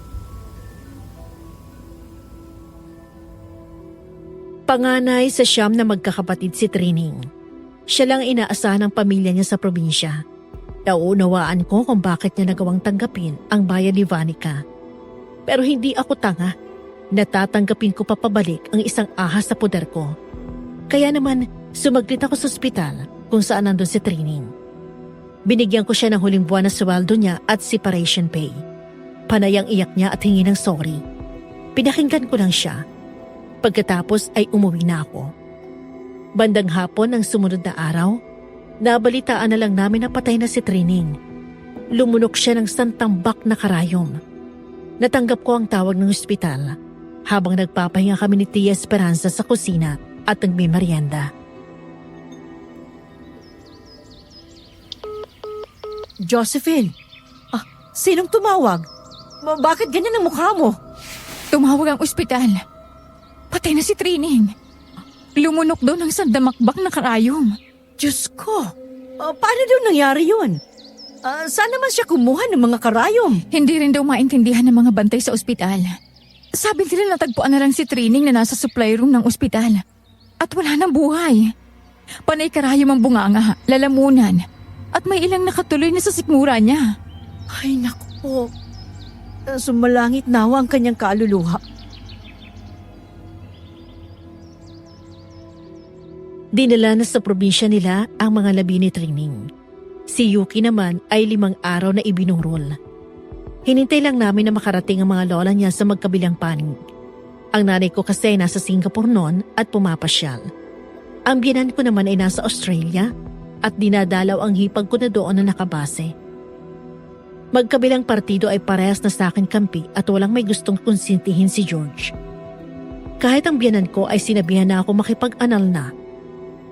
Panganay sa 9 na magkakapatid si Trining. Siya lang inaasahan ng pamilya niya sa probinsya. Nauunawaan ko kung bakit niya nagawang tanggapin ang bayan ni Vanica. Pero hindi ako tanga. Natatanggapin ko papabalik ang isang ahas sa poder ko. Kaya naman, sumaglit ako sa ospital kung saan nandun si Trining. Binigyan ko siya ng huling buwan na sweldo niya at separation pay. Panay ang iyak niya at hingi ng sorry. Pinakinggan ko lang siya. Pagkatapos ay umuwi na ako. Bandang hapon ng sumunod na araw, nabalitaan na lang namin na patay na si Trining. Lumunok siya ng santambak na karayom. Natanggap ko ang tawag ng ospital habang nagpapahinga kami ni Tia Esperanza sa kusina at nagmimerienda. Josephine, sinong tumawag? Bakit ganyan ang mukha mo? Tumawag ang ospital. Patay na si Trining. Lumunok daw ng sandamakbak na karayom. Diyos ko, paano daw nangyari yun? Saan naman siya kumuha ng mga karayom? Hindi rin daw maintindihan ng mga bantay sa ospital. Sabi nila natagpuan na lang si Trining na nasa supply room ng ospital. At wala nang buhay. Panay karayom ang bunganga, lalamunan. At may ilang nakatuloy na sa sikmura niya. Ay naku po, sumalangit nawa ang kanyang kaluluha. Dinala na sa probinsya nila ang mga labi ni Trining. Si Yuki naman ay 5 araw na ibinurol. Hinintay lang namin na makarating ang mga lola niya sa magkabilang panig. Ang nanay ko kasi nasa Singapore noon at pumapasyal. Ang biyenan ko naman ay nasa Australia at dinadalaw ang hipag ko na doon na nakabase. Magkabilang partido ay parehas na sa akin kampi at walang may gustong konsintihin si George. Kahit ang biyenan ko ay sinabihan na ako makipag-anal na.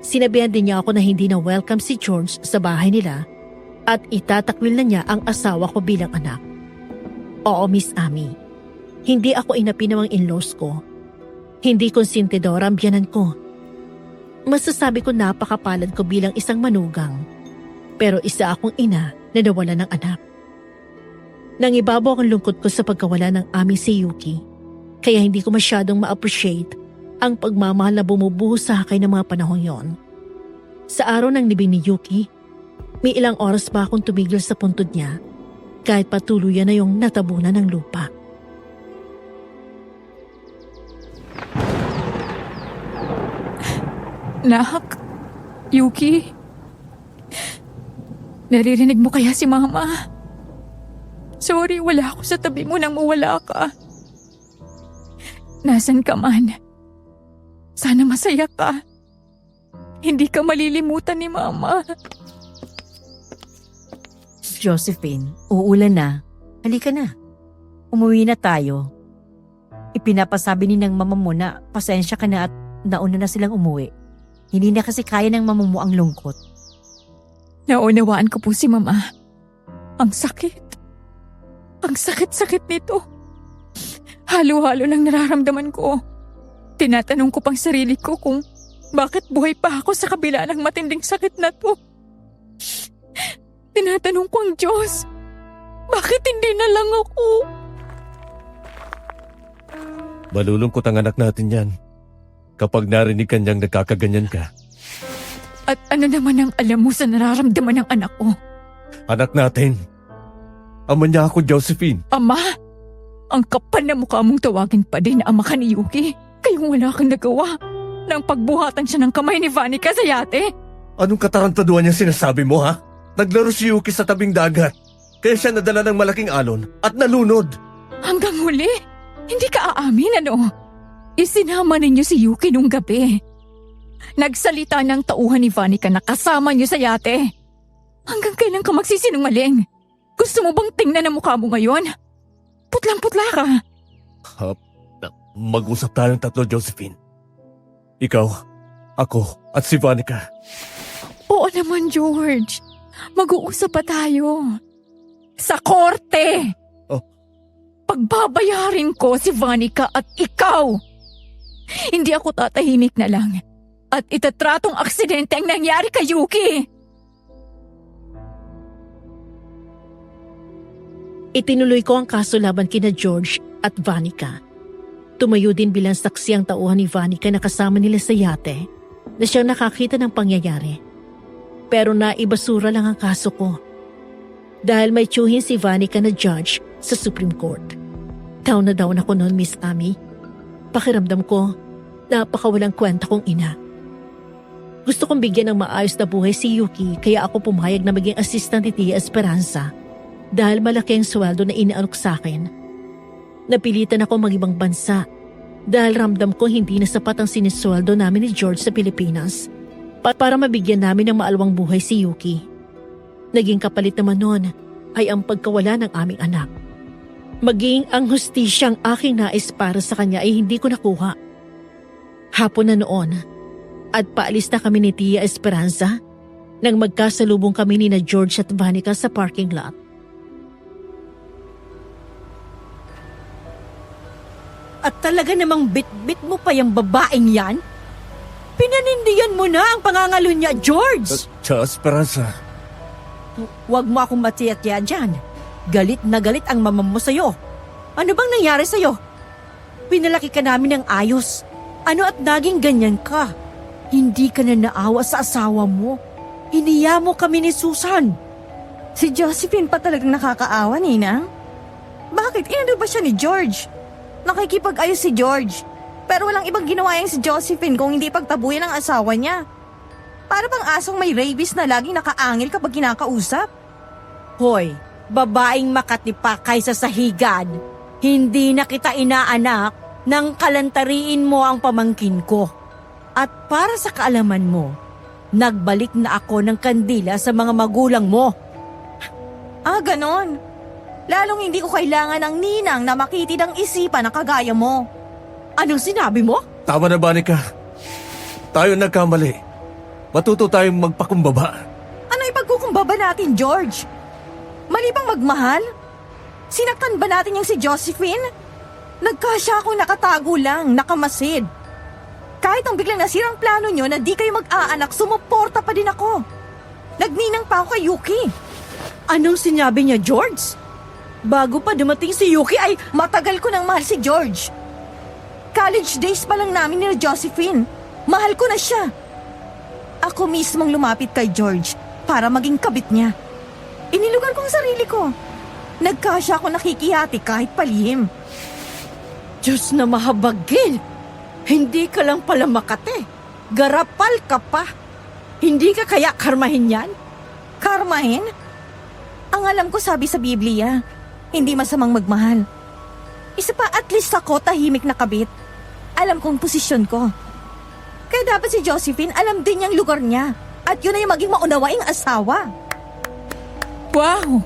Sinabihan din niya ako na hindi na welcome si George sa bahay nila at itatakwil na niya ang asawa ko bilang anak. Oo, Miss Amy. Hindi ako inapi ng mga in-laws ko. Hindi konsentidora ang biyanan ko. Masasabi ko napakapalad ko bilang isang manugang. Pero isa akong ina na nawala ng anak. Nangibabaw ang lungkot ko sa pagkawala ng aming si Yuki. Kaya hindi ko masyadong ma-appreciate ang pagmamahal na bumubuhos sa akin ng mga panahon yon. Sa araw ng libing ni Yuki, may ilang oras pa akong tumigil sa puntod niya kahit patuluyan na yung natabunan ng lupa. Nak, Yuki, naririnig mo kaya si Mama? Sorry, wala ako sa tabi mo nang mawala ka. Nasaan ka man? Sana masaya ka. Hindi ka malilimutan ni Mama. Josephine, uulan na. Halika na. Umuwi na tayo. Ipinapasabi ni ng mama mo na pasensya ka na at nauna na silang umuwi. Hindi na kasi kaya ng mama mo ang lungkot. Naunawaan ko po si Mama. Ang sakit. Ang sakit-sakit nito. Halo-halo lang nararamdaman ko. Tinatanong ko pang sarili ko kung bakit buhay pa ako sa kabila ng matinding sakit na to. Tinatanong ko ang Diyos, bakit hindi na lang ako? Malulungkot ang anak natin yan. Kapag narinig kanyang nagkakaganyan ka. At ano naman ang alam mo sa nararamdaman ng anak ko? Anak natin. Ama niya ako, Josephine. Ama? Ang kapal na mukha mong tawagin pa din na ama ka ni Yuki. Kayong wala kang nagawa nang pagbuhatan siya ng kamay ni Vanica sa yate. Anong katarantaduan niya sinasabi mo, ha? Naglaro si Yuki sa tabing dagat. Kaya siya nadala ng malaking alon at nalunod. Hanggang huli? Hindi ka aamin, ano? Isinama ninyo si Yuki nung gabi. Nagsalita ng tauhan ni Vanica na kasama niyo sa yate. Hanggang kailan ka magsisinungaling? Gusto mo bang tingnan ang mukha mo ngayon? Putlang-putla ka. Mag-usap tayong tatlo, Josephine. Ikaw, ako, at si Vanica. Oo naman, George. Mag-uusap pa tayo. Sa korte! Oh. Pagbabayarin ko si Vanica at ikaw. Hindi ako tatahimik na lang. At itatratong aksidente ang nangyari kay Yuki. Itinuloy ko ang kaso laban kina George at Vanica. Tumayo din bilang saksi ang tauhan ni Vanica na kasama nila sa yate na siyang nakakita ng pangyayari. Pero naibasura lang ang kaso ko. Dahil may tiyuhin si Vanica na judge sa Supreme Court. Down na down ako noon, Miss Amy. Pakiramdam ko, napakawalang kwenta kong ina. Gusto kong bigyan ng maayos na buhay si Yuki kaya ako pumayag na maging assistant ni Tia Esperanza dahil malaki ang sweldo na inaalok sa akin. Napilitan ako mag-ibang bansa dahil ramdam ko hindi na sapat ang sinisweldo namin ni George sa Pilipinas para mabigyan namin ng maalwang buhay si Yuki. Naging kapalit naman noon ay ang pagkawala ng aming anak. Maging ang hustisyang aking nais para sa kanya ay hindi ko nakuha. Hapon na noon at paalis na kami ni Tia Esperanza nang magkasalubong kami ni na George at Vanica sa parking lot. At talaga namang bit-bit mo pa yung babaeng yan? Pinanindigan mo na ang pangangalo niya, George! Tia Esperanza. Huwag mo akong matiyatya dyan. Galit na galit ang mama mo sa'yo. Ano bang nangyari sa'yo? Pinalaki ka namin ng ayos. Ano at naging ganyan ka? Hindi ka na naawa sa asawa mo. Iniya mo kami ni Susan. Si Josephine pa talagang nakakaawa, Ninang. Bakit? Inano ba siya ni George? Nakikipag-ayos si George. Pero walang ibang ginawa yung si Josephine kung hindi pagtabuyan ng asawa niya. Para bang asong may rabies na laging nakaangil kapag kinakausap. Hoy, babaeng makatipa kaysa sa higad. Hindi na kita inaanak nang kalantariin mo ang pamangkin ko. At para sa kaalaman mo, nagbalik na ako ng kandila sa mga magulang mo. Ah, ganon. Lalong hindi ko kailangan ng ninang na makitid ang isipan na kagaya mo. Anong sinabi mo? Tama na, Vanica. Tayo nagkamali. Matuto tayong magpakumbaba. Ano ipagkukumbaba natin, George? Mali bang magmahal? Sinaktan ba natin yung si Josephine? Nagkasya akong nakatago lang, nakamasid. Kahit ang biglang nasirang plano nyo na di kayo mag-aanak, sumuporta pa din ako. Nagninang pa ako kay Yuki. Anong sinabi niya, George? Bago pa dumating si Yuki ay... Matagal ko nang mahal si George. College days pa lang namin ni Josephine. Mahal ko na siya. Ako mismong lumapit kay George para maging kabit niya. Inilugan ko ang sarili ko. Nagkasya ako nakikihati kahit palihim. Diyos na mahabagin! Hindi ka lang pala makate. Garapal ka pa. Hindi ka kaya karmahin yan? Karmahin? Ang alam ko sabi sa Biblia, hindi masamang magmahal. Isa pa, at least ako tahimik na kabit. Alam kong posisyon ko. Kaya dapat si Josephine alam din niyang lugar niya. At yun na yung maging maunawaing asawa. Wow!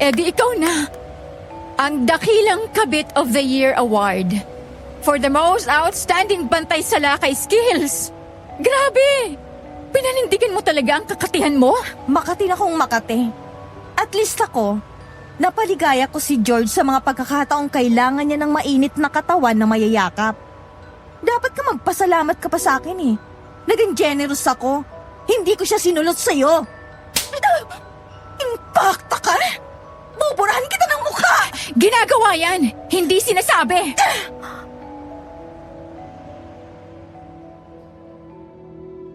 Di ikaw na. Ang Dakilang Kabit of the Year Award for the most outstanding bantay sa lakay skills. Grabe! Pinanindigan mo talaga ang kakatihan mo? Makati na kong makati. At least ako, napaligaya ko si George sa mga pagkakataong kailangan niya ng mainit na katawan na mayayakap. Dapat ka magpasalamat ka pa sa akin eh. Naging generous ako. Hindi ko siya sinulot sa'yo. Impacta ka? Buburahan kita ng mukha! Ginagawa yan! Hindi sinasabi!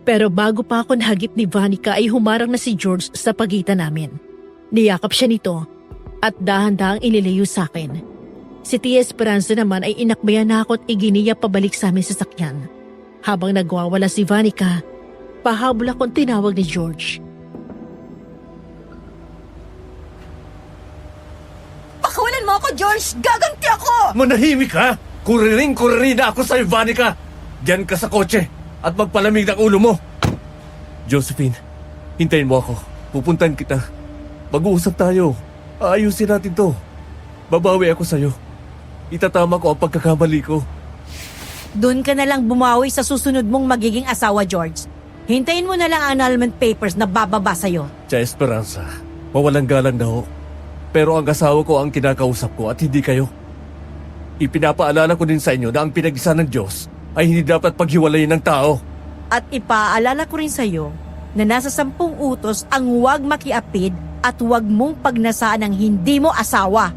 Pero bago pa ako nahagip ni Vanica ay humarang na si George sa pagitan namin. Niyakap siya nito at dahan-dahang inilayo sa akin. Si Tia Esperanza naman ay inakbayan na ako at iginiya pabalik sa aming sasakyan. Habang nagwawala si Vanica, pahabol akong tinawag ni George. Pakawalan mo ako, George! Gaganti ako! Manahimik ka! Kuriring-kuriri na ako sa'yo, Vanica! Diyan ka sa kotse at magpalamig ng ulo mo. Josephine, hintayin mo ako. Pupuntan kita. Mag-uusap tayo. Aayusin natin to. Babawi ako sa'yo. Itatama ko ang pagkakamali ko. Doon ka na lang bumawi sa susunod mong magiging asawa, George. Hintayin mo na lang ang annulment papers na bababa sa'yo. Tia Esperanza, mawalang galang na ho. Pero ang asawa ko ang kinakausap ko at hindi kayo. Ipinapaalala ko din sa inyo na ang pinag-isa ng Diyos ay hindi dapat paghiwalayin ng tao. At ipaalala ko rin sa'yo na nasa 10 utos ang huwag makiapid at huwag mong pagnasaan ng hindi mo asawa.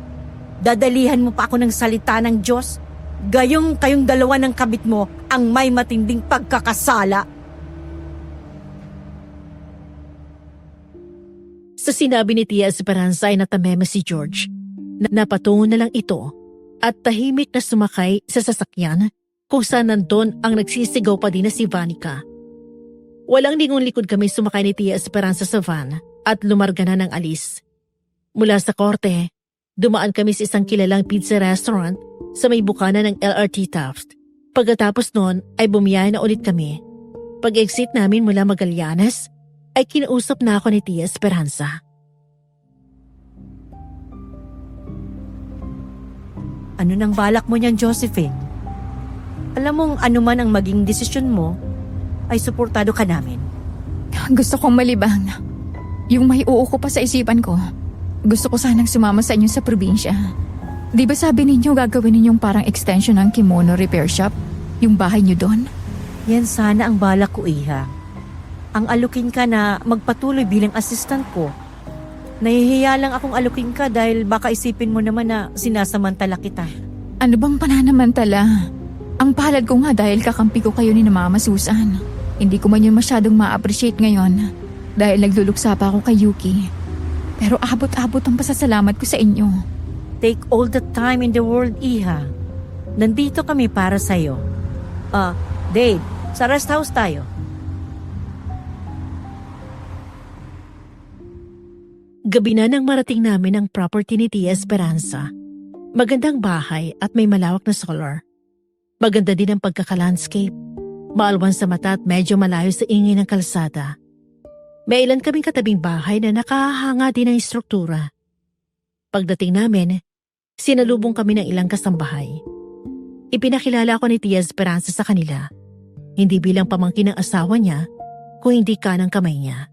Dadalihan mo pa ako ng salita ng Diyos. Gayong kayong dalawa ng kabit mo ang may matinding pagkakasala. Sa sinabi ni Tia Esperanza ay natameme si George. Napatungo na lang ito at tahimik na sumakay sa sasakyan kung saan nandun ang nagsisigaw pa din na si Vanica. Walang lingon likod kami sumakay ni Tia Esperanza sa van at lumarga na ng alis. Mula sa korte, dumaan kami sa isang kilalang pizza restaurant sa may bukana ng LRT Taft. Pagkatapos noon ay bumiyahe na ulit kami. Pag-exit namin mula Magallanes, ay kinausap na ako ni Tia Esperanza. Ano nang balak mo niyan, Josephine? Alam mong ano man ang maging desisyon mo, ay suportado ka namin. Gusto kong malibang. Yung may uuko pa sa isipan ko. Gusto ko sanang sumama sa inyo sa probinsya. Di ba sabi ninyo gagawin ninyong parang extension ng kimono repair shop? Yung bahay niyo doon? Yan sana ang balak ko, Iha. Ang alukin ka na magpatuloy bilang assistant ko. Nahihiya lang akong alukin ka dahil baka isipin mo naman na sinasamantala kita. Ano bang pananamantala? Ang palad ko nga dahil kakampi ko kayo ni na Mama Susan. Hindi ko man yun masyadong ma-appreciate ngayon dahil nagluluksa pa ako kay Yuki. Pero abot-abot ang pasasalamat ko sa inyo. Take all the time in the world, Iha. Nandito kami para sa'yo. Dave, sa rest house tayo. Gabi na nang marating namin ang property ni Tia Esperanza. Magandang bahay at may malawak na solar. Maganda din ang pagkakalandscape. Maalwan sa mata at medyo malayo sa ingay ng kalsada. May ilan kaming katabing bahay na nakahanga din ng struktura. Pagdating namin, sinalubong kami ng ilang kasambahay. Ipinakilala ko ni Tia Esperanza sa kanila. Hindi bilang pamangkin ng asawa niya, kung hindi kanang kamay niya.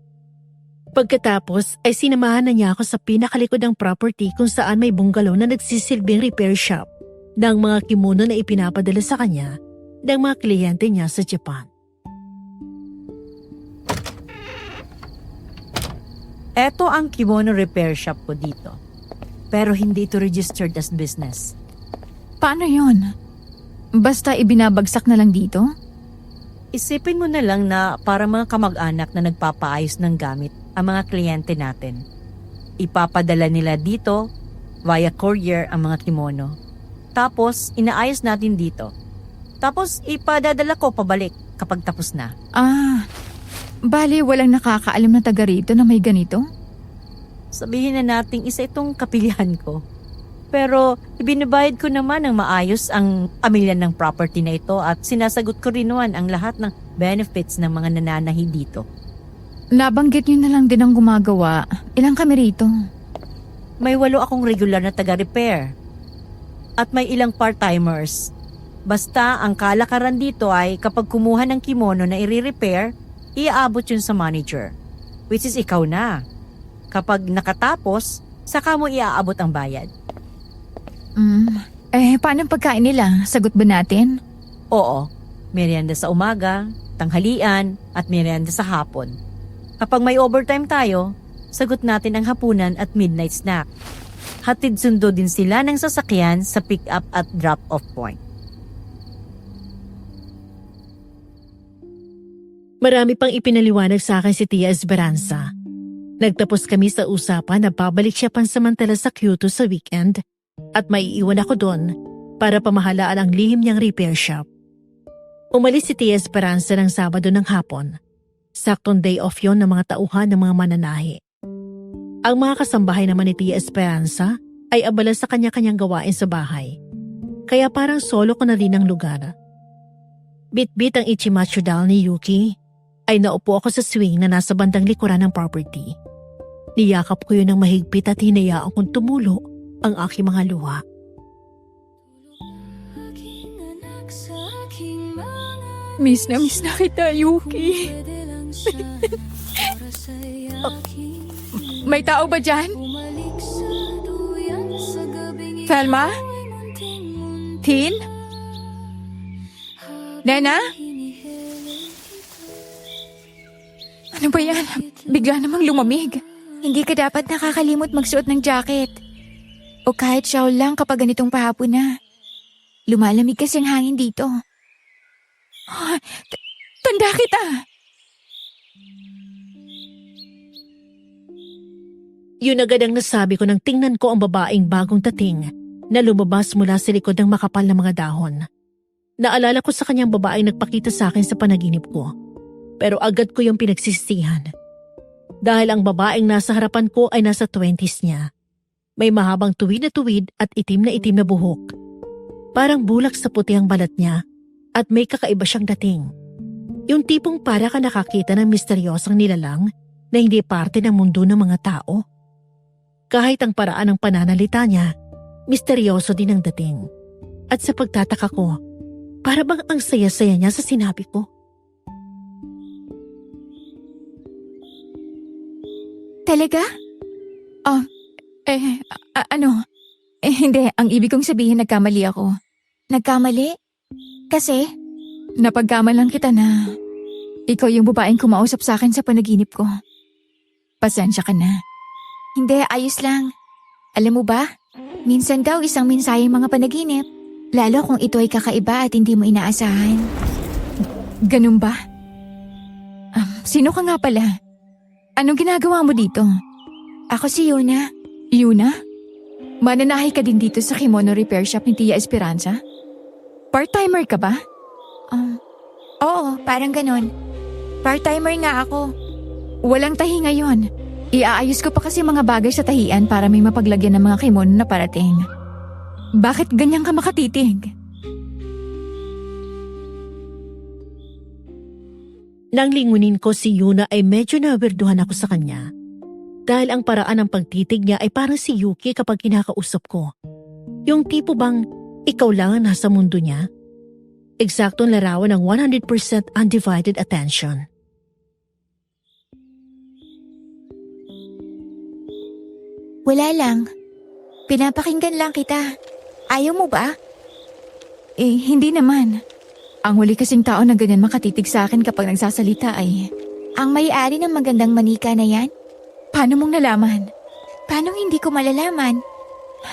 Pagkatapos ay sinamahan na niya ako sa pinakalikod ng property kung saan may bungalow na nagsisilbing repair shop ng mga kimono na ipinapadala sa kanya ng mga kliyente niya sa Japan. Eto ang kimono repair shop ko dito. Pero hindi ito registered as business. Paano yon? Basta ibinabagsak na lang dito? Isipin mo na lang na para mga kamag-anak na nagpapaayos ng gamit ang mga kliyente natin. Ipapadala nila dito via courier ang mga kimono. Tapos, inaayos natin dito. Tapos, ipadadala ko pabalik kapag tapos na. Bali walang nakakaalam na taga rito na may ganito? Sabihin na nating isa itong kapilihan ko. Pero, ibinabayad ko naman ng maayos ang pamilya ng property na ito at sinasagot ko rin naman ang lahat ng benefits ng mga nananahi dito. Nabanggit nyo na lang din ang gumagawa. Ilang kami rito? May 8 akong regular na taga-repair. At may ilang part-timers. Basta ang kalakaran dito ay kapag kumuha ng kimono na i-repair, iaabot yun sa manager. Which is ikaw na. Kapag nakatapos, saka mo iaabot ang bayad. Paano ang pagkain nila? Sagot ba natin? Oo, merienda sa umaga, tanghalian, at merienda sa hapon. Kapag may overtime tayo, sagot natin ang hapunan at midnight snack. Hatid sundo din sila ng sasakyan sa pick-up at drop-off point. Marami pang ipinaliwanag sa akin si Tia Esperanza. Nagtapos kami sa usapan na babalik siya pansamantala sa Kyoto sa weekend at maiiwan ako doon para pamahalaan ang lihim niyang repair shop. Umalis si Tia Esperanza ng Sabado ng hapon. Saktong day off yon ng mga tauhan ng mga mananahi. Ang mga kasambahay naman ni Tia Esperanza ay abala sa kanya-kanyang gawain sa bahay. Kaya parang solo ko na rin ang lugar. Bit-bit ang ichimacho doll ni Yuki ay naupo ako sa swing na nasa bandang likuran ng property. Niyakap ko yun ng mahigpit at hinayaan kong tumulo ang aking mga luha. Miss na kita, Yuki. May tao ba dyan? Thelma? Tin? Nena? Ano ba yan? Bigla namang lumamig. Hindi ka dapat nakakalimot magsuot ng jacket. O kahit shawl lang kapag ganitong pahapon na. Lumalamig kasi ang hangin dito. Tanda kita! Yun agad ang nasabi ko nang tingnan ko ang babaeng bagong dating na lumabas mula sa likod ng makapal na mga dahon. Naalala ko sa kanyang babaeng nagpakita sa akin sa panaginip ko. Pero agad ko yung pinagsisisihan. Dahil ang babaeng nasa harapan ko ay nasa 20s niya. May mahabang tuwid at itim na buhok. Parang bulak sa puti ang balat niya at may kakaiba siyang dating. Yung tipong para ka nakakita ng misteryosang nilalang na hindi parte ng mundo ng mga tao. Kahit ang paraan ng pananalita niya, misteryoso din ang dating. At sa pagtataka ko, para bang ang saya-saya niya sa sinabi ko. Talaga? Hindi, ang ibig kong sabihin nagkamali ako. Nagkamali? Kasi? Napagkamalan kita na ikaw yung babaeng kumausap sa akin sa panaginip ko. Pasensya ka na. Hindi, ayos lang. Alam mo ba? Minsan daw isang mensahe ang mga panaginip. Lalo kung ito ay kakaiba at hindi mo inaasahan. Ganun ba? Sino ka nga pala? Anong ginagawa mo dito? Ako si Yuna. Yuna? Mananahi ka din dito sa kimono repair shop ni Tia Esperanza? Part-timer ka ba? Oo, parang ganon. Part-timer nga ako. Walang tahi ngayon. Iaayos ko pa kasi mga bagay sa tahian para may mapaglagyan ng mga kimono na parating. Bakit ganyan ka makatitig? Nang lingunin ko si Yuna ay medyo nawirduhan ako sa kanya. Dahil ang paraan ng pagtitig niya ay parang si Yuki kapag kinakausap ko. Yung tipo bang ikaw lang ang nasa mundo niya? Eksaktong larawan ng 100% undivided attention. Wala lang. Pinapakinggan lang kita. Ayaw mo ba? Hindi naman. Ang huli kasing tao na ganyan makatitig sa akin kapag nagsasalita ay... Ang may-ari ng magandang manika na yan? Paano mong nalaman? Paano hindi ko malalaman?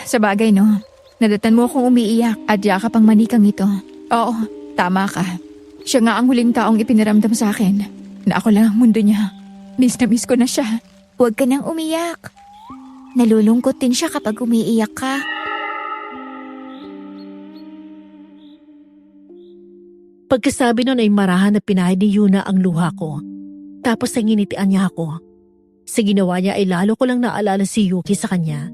Sa bagay no, nadatan mo akong umiiyak at yakap ang manikang ito. Oo, tama ka. Siya nga ang huling taong ipinaramdam sa akin na ako lang ang mundo niya. Miss na miss ko na siya. Huwag ka nang umiyak. Nalulungkot din siya kapag umiiyak ka. Pagkasabi nun ay marahan na pinahid ni Yuna ang luha ko. Tapos ay nginitian niya ako. Sa ginawa niya ay lalo ko lang naalala si Yuki sa kanya.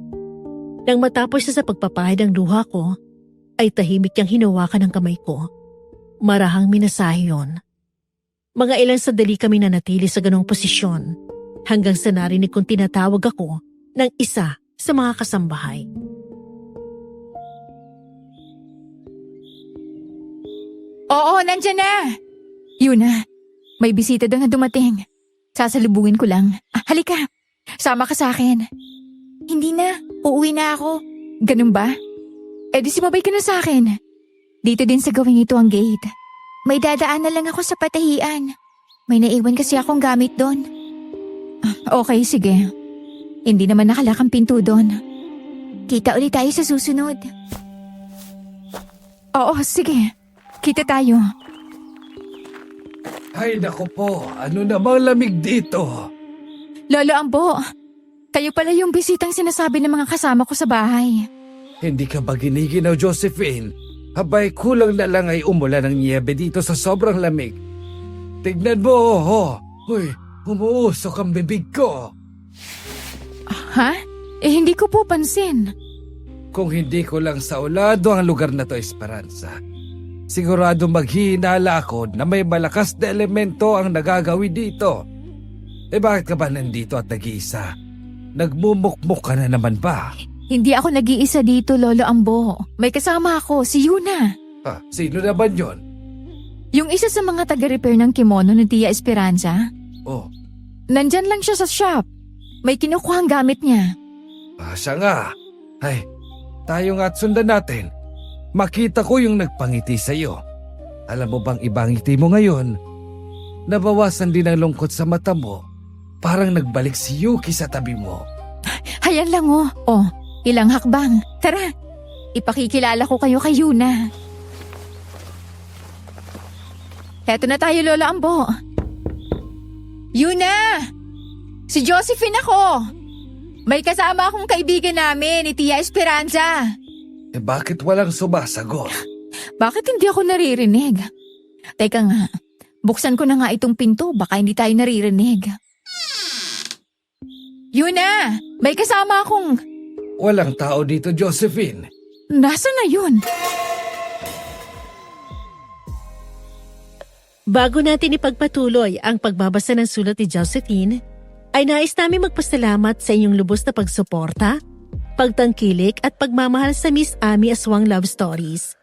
Nang matapos siya sa pagpapahid ng luha ko, ay tahimik niyang hinawakan ang kamay ko. Marahang minasahe yun. Mga ilang sandali kami nanatili sa ganong posisyon hanggang sa narinig kong tinatawag ako ng isa sa mga kasambahay. Oo, nandyan na! Yuna, may bisita doon na dumating. Sasalubungin ko lang. Halika, sama ka sa akin. Hindi na, uuwi na ako. Ganun ba? Di sumabay ka na sa akin. Dito din sa gawing ito ang gate. May dadaan na lang ako sa patahian. May naiwan kasi akong gamit doon. Okay, sige. Hindi naman nakalak ang pinto doon. Kita ulit tayo sa susunod. Oo, sige. Kita tayo. Ay naku po, ano namang lamig dito? Lolo Ambo, kayo pala yung bisitang sinasabi ng mga kasama ko sa bahay. Hindi ka ba giniginaw, Josephine? Abay, kulang na lang ay umulan ng niebe dito sa sobrang lamig. Tignan mo, Uy, umuusok ang bibig ko. Ha? Hindi ko po pansin. Kung hindi ko lang sa ulado ang lugar na to, Esperanza, sigurado maghihinala ako na may malakas na elemento ang nagagawin dito. Bakit ka ba nandito at nag-iisa? Nagmumukmuk ka na naman ba? Hindi ako nag-iisa dito, Lolo Ambo. May kasama ako, si Yuna. Sino naman yon? Yung isa sa mga taga-repair ng kimono ni Tia Esperanza, Oh, nandyan lang siya sa shop. May kinukuha ang gamit niya. siya nga. Ay, tayo nga't sundan natin. Makita ko yung nagpangiti sa'yo. Alam mo bang ibang ngiti mo ngayon? Nabawasan din ang lungkot sa mata mo. Parang nagbalik si Yuki sa tabi mo. Hayan lang oh. Oh, ilang hakbang. Tara, ipakikilala ko kayo kay Yuna. Heto na tayo, Lola Ambo. Yuna! Si Josephine ako! May kasama akong kaibigan namin ni Tia Esperanza. Bakit walang sumasagot? Bakit hindi ako naririnig? Teka nga, buksan ko na nga itong pinto, baka hindi tayo naririnig. Yuna! May kasama akong... Walang tao dito, Josephine. Nasaan na yun? Bago natin ipagpatuloy ang pagbabasa ng sulat ni Josephine, ay nais namin magpasalamat sa inyong lubos na pagsuporta, pagtangkilik at pagmamahal sa Miss Ami Aswang Love Stories.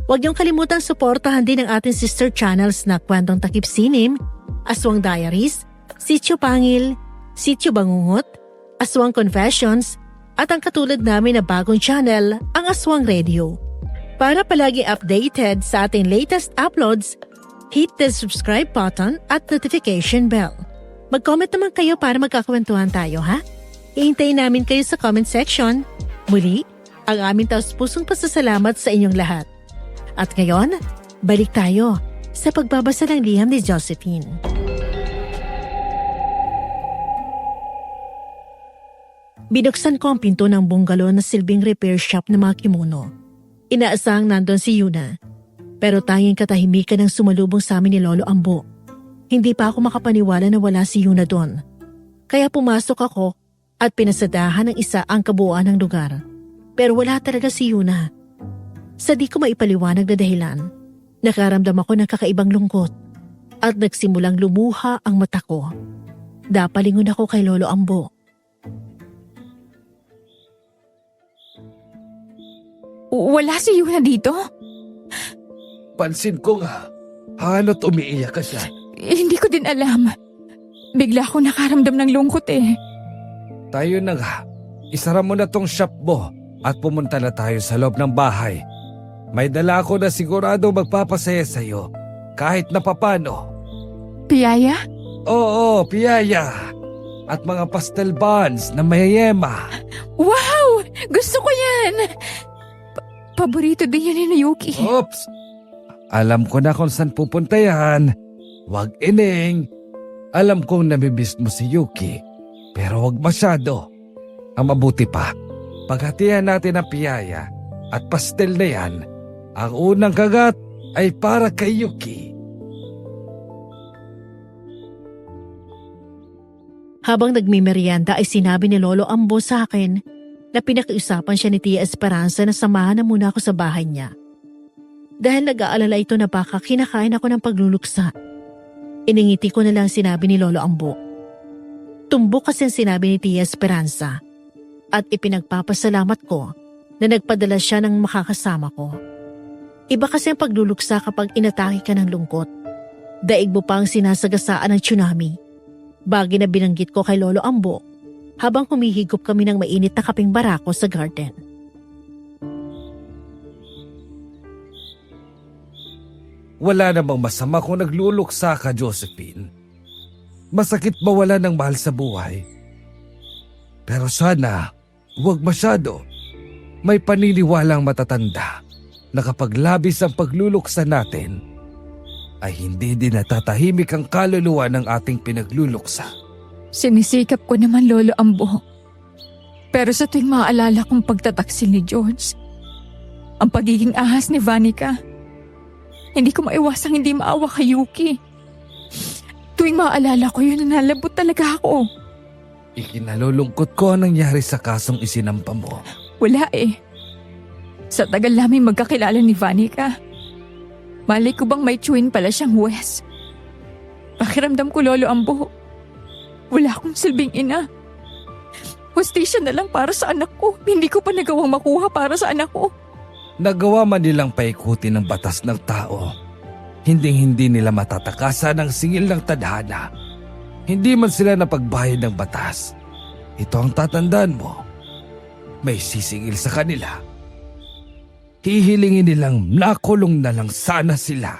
Huwag niyong kalimutang suportahan din ang ating sister channels na Kwentong Takip Sinim, Aswang Diaries, Sityo Pangil, Sityo Bangungot, Aswang Confessions, at ang katulad namin na bagong channel, ang Aswang Radio. Para palagi updated sa ating latest uploads, hit the subscribe button at notification bell. Mag-comment naman kayo para magkakwentuhan tayo, ha? Ihintayin namin kayo sa comment section. Muli, ang aming taus-pusong pasasalamat sa inyong lahat. At ngayon, balik tayo sa pagbabasa ng liham ni Josephine. Binuksan ko ang pinto ng bungalow na silbing repair shop ng mga kimono. Inaasahang nandun si Yuna. Pero tanging katahimikan ang sumalubong sa amin ni Lolo Ambo. Hindi pa ako makapaniwala na wala si Yuna doon. Kaya pumasok ako at pinasadahan ng isa ang kabuuan ng lugar. Pero wala talaga si Yuna. Sa di ko maipaliwanag na dahilan, nakaramdam ako ng kakaibang lungkot at nagsimulang lumuha ang mata ko. Dapalingon ako kay Lolo Ambo. Wala si Yuna dito? Pansin ko nga, halo't umiiyak ka siya. Hindi ko din alam. Bigla ako nakaramdam ng lungkot eh. Tayo na nga, isara mo na tong shop mo at pumunta na tayo sa loob ng bahay. May dala ako na sigurado magpapasaya sa'yo, kahit na papano. Piyaya? Oo, piyaya. At mga pastel buns na mayayema. Wow! Gusto ko yan! Paborito din yan ni Yuki. Oops! Alam ko na kung saan pupunta yan. Wag ining. Alam kong namimiss mo si Yuki, pero wag masyado. Ang mabuti pa, paghatihan natin ang piyaya at pastel na yan, ang unang kagat ay para kay Yuki. Habang nagmimerienda ay sinabi ni Lolo Ambo sa akin na pinakiusapan siya ni Tia Esperanza na samahan na muna ako sa bahay niya. Dahil nag-aalala ito na baka kinakain ako ng pagluluksa. Iningiti ko na lang sinabi ni Lolo Ambo. Tumbok kasi ang sinabi ni Tia Esperanza at ipinagpapasalamat ko na nagpadala siya ng makakasama ko. Iba kasi ang pagluluksa kapag inatake ka ng lungkot. Daig mo pa ang sinasagasaan ng tsunami. Bagay na binanggit ko kay Lolo Ambo habang humihigop kami ng mainit na kaping barako sa garden. Wala namang masama kung nagluluksa ka, Josephine. Masakit mawala ng mahal sa buhay. Pero sana, huwag masyado. May paniniwalang matatanda na kapag labis ang pagluluksa natin, ay hindi din natatahimik ang kaluluwa ng ating pinagluluksa. Sinisikap ko naman, Lolo Ambo. Pero sa tuwing maaalala kong pagtataksil ni George, ang pagiging ahas ni Vanica, hindi ko maiwasang hindi maawa kay Yuki. Tuwing maaalala ko yun, nalabot talaga ako. Ikinalulungkot ko ang nangyari sa kasong isinampa mo. Wala eh. Sa tagal namin magkakilala ni Vanica, malay ko bang may twin pala siyang Wes. Pakiramdam ko, Lolo Ambo, wala akong silbing ina. Hostisya na lang para sa anak ko. Hindi ko pa nagawang makuha para sa anak ko. Nagawa man nilang paikutin ng batas ng tao. Hindi nila matatakasan ang singil ng tadhana. Hindi man sila napagbayad ng batas. Ito ang tatandaan mo. May sisingil sa kanila. Hihilingin nilang nakulong na lang sana sila.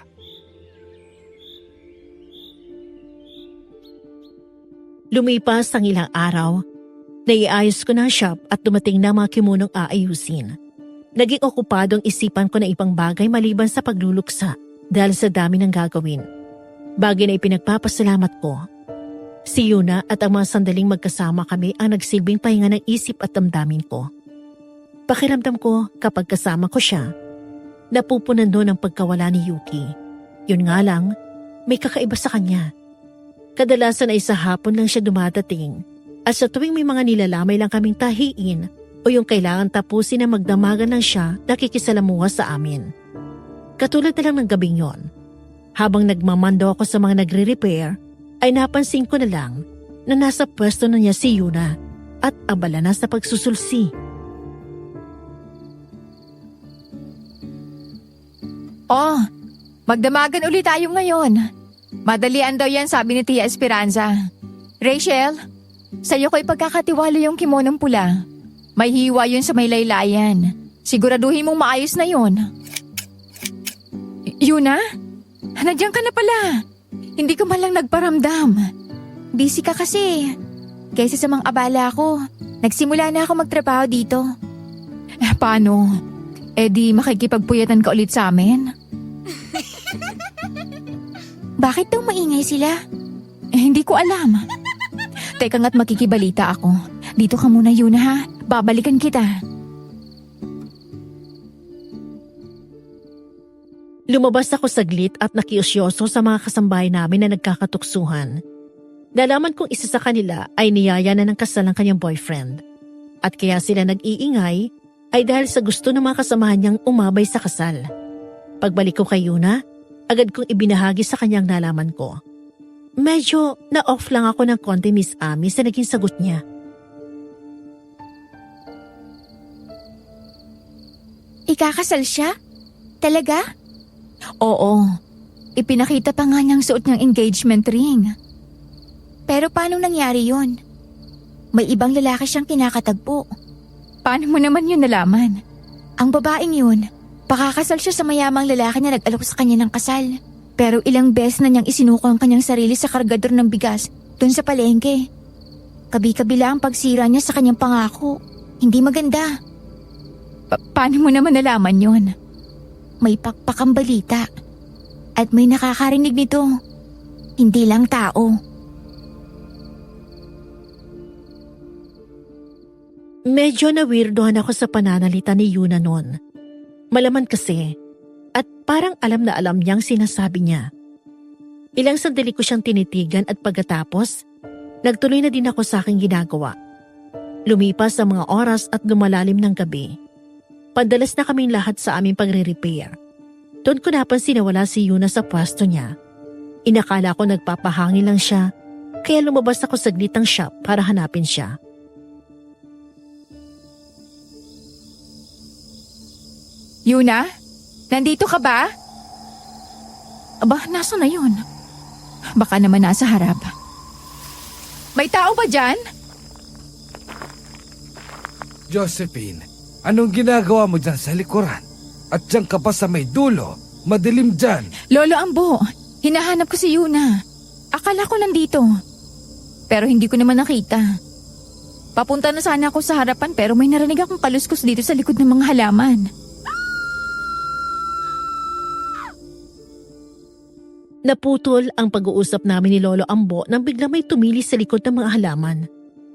Lumipas ang ilang araw, naiayos ko na ang shop at dumating na mga kimunong aayusin. Naging okupado ang isipan ko na ibang bagay maliban sa pagluluksa dahil sa dami ng gagawin. Bagay na ipinagpapasalamat ko. Si Yuna at ang mga sandaling magkasama kami ang nagsilbing pahinga ng isip at damdamin ko. Pakiramdam ko kapag kasama ko siya, napupunan doon ang pagkawala ni Yuki. Yun nga lang, may kakaiba sa kanya. Kadalasan ay sa hapon lang siya dumadating at sa tuwing may mga nilalamay lang kaming tahiin o yung kailangan tapusin na magdamagan lang siya, nakikisalamuha sa amin. Katulad na lang ng gabing yon. Habang nagmamando ako sa mga nagre-repair, ay napansin ko na lang na nasa pwesto na niya si Yuna at abala na sa pagsusulsi. Oh, magdamagan ulit tayo ngayon. Madalian daw yan, sabi ni Tia Esperanza. Rachel, sa'yo ko ipagkakatiwala yung kimonong pula. May hiwa yun sa may laylayan. Siguraduhin mong maayos na yun. Yuna? Nandiyan ka na pala. Hindi ko man lang nagparamdam. Busy ka kasi. Kaysa sa mga abala ko, nagsimula na ako magtrabaho dito. Paano? Di makikipagpuyatan ka ulit sa amin? Bakit daw maingay sila? Hindi ko alam. Teka nga't makikibalita ako. Dito ka muna, Yuna, ha? Babalikan kita. Lumabas ako saglit at nakiusyoso sa mga kasambahay namin na nagkakatuksuhan. Nalaman kong isa sa kanila ay niyaya na ng kasal ng kanyang boyfriend. At kaya sila nag-iingay ay dahil sa gusto ng mga kasamahan niyang umabay sa kasal. Pagbalik ko kay Yuna, agad kong ibinahagi sa kanyang nalaman ko. Medyo na-off lang ako ng konti, Miss Ami, sa naging sagot niya. Ikakasal siya? Talaga? Oo. Ipinakita pa nga niyang suot niyang engagement ring. Pero paano nangyari yun? May ibang lalaki siyang kinakatagpo. Paano mo naman yun nalaman? Ang babaeng yun, pakakasal siya sa mayamang lalaki na nag-alok sa kanya ng kasal. Pero ilang beses na niyang isinuko ang kanyang sarili sa kargador ng bigas dun sa palengke. Kabi-kabila ang pagsira niya sa kanyang pangako. Hindi maganda. Paano mo naman nalaman yun? May pakpakang balita. At may nakakarinig nito. Hindi lang tao. Medyo na-weirdohan ako sa pananalita ni Yuna noon. Malaman kasi, at parang alam na alam niyang sinasabi niya. Ilang sandali ko siyang tinitigan at pagkatapos, nagtuloy na din ako sa aking ginagawa. Lumipas ang mga oras at lumalalim ng gabi. Padalas na kaming lahat sa aming pagre-repair. Doon ko napansin na wala si Yuna sa pwesto niya. Inakala ko nagpapahangin lang siya, kaya lumabas ako saglit ng shop para hanapin siya. Yuna? Nandito ka ba? Aba, nasa na yun? Baka naman nasa harap. May tao ba dyan? Josephine, anong ginagawa mo dyan sa likuran? At dyan ka pa sa may dulo, madilim dyan. Lolo Ambo, hinahanap ko si Yuna. Akala ko nandito. Pero hindi ko naman nakita. Papunta na sana ako sa harapan pero may narinig akong kaluskos dito sa likod ng mga halaman. Naputol ang pag-uusap namin ni Lolo Ambo nang bigla may tumili sa likod ng mga halaman.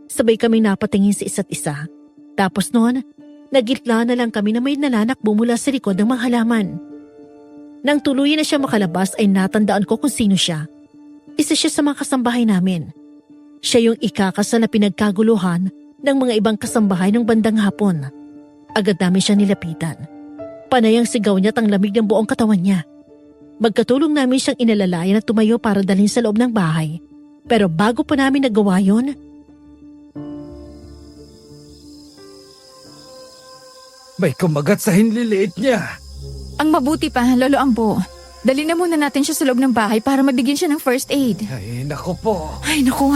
Sabay kaming napatingin sa isa't isa. Tapos noon, nagitla na lang kami na may nalanakbo mula sa likod ng mga halaman. Nang tuluyan na siya makalabas ay natandaan ko kung sino siya. Isa siya sa mga kasambahay namin. Siya yung ikakasal na pinagkaguluhan ng mga ibang kasambahay ng bandang hapon. Agad namin siya nilapitan. Panay ang sigaw niya at ang lamig ng buong katawan niya. Magkatulong namin siyang inalalayan at tumayo para dalhin sa loob ng bahay. Pero bago pa namin nagawa yon, May kumagat sa hinliliit niya. Ang mabuti pa, Lolo Ambo. Dali na muna natin siya sa loob ng bahay para mabigyan siya ng first aid. Ay, nako po. Ay, naku.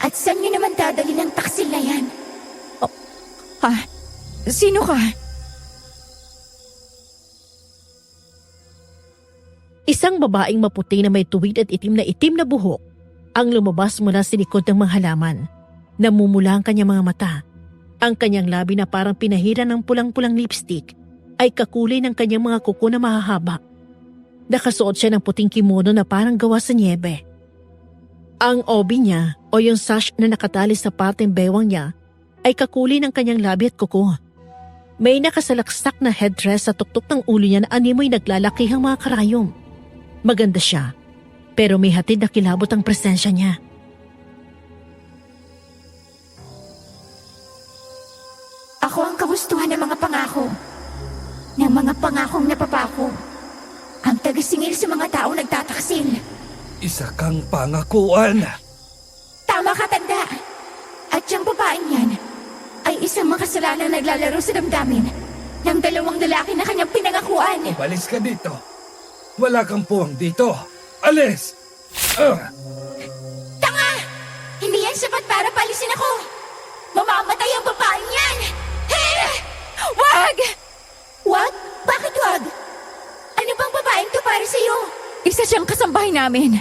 At saan niyo naman dadali ng taksil na yan? Ha? Sino ka? Isang babaeng maputi na may tuwid at itim na buhok ang lumabas mula sa likod ng mga halaman. Namumula ang kanyang mga mata. Ang kanyang labi na parang pinahiran ng pulang-pulang lipstick ay kakulay ng kanyang mga kuko na mahahaba. Nakasuot siya ng puting kimono na parang gawa sa niebe. Ang obi niya o yung sash na nakatali sa parteng bewang niya ay kakulay ng kanyang labi at kuko. May nakasalaksak na headdress sa tuktok ng ulo niya na animoy naglalakihang mga karayom. Maganda siya, pero may hatid na kilabot ang presensya niya. Ako ang kagustuhan ng mga pangako. Ng mga pangakong napapako. Ang tagisingil sa mga tao nagtataksil. Isa kang pangakuan. Tama ka, tanda. At yung babaeng yan ay isang makasalanan naglalaro sa damdamin ng dalawang lalaki na kanyang pinangakuan. Umalis ka dito. Wala kang puwang dito. Alis! Tanga! Hindi yan sapat para palisin ako. Mamamatay ang babaeng yan. Wag! Wag? Bakit wag? Ano bang babaeng to para sa'yo? Isa siyang kasambahay namin.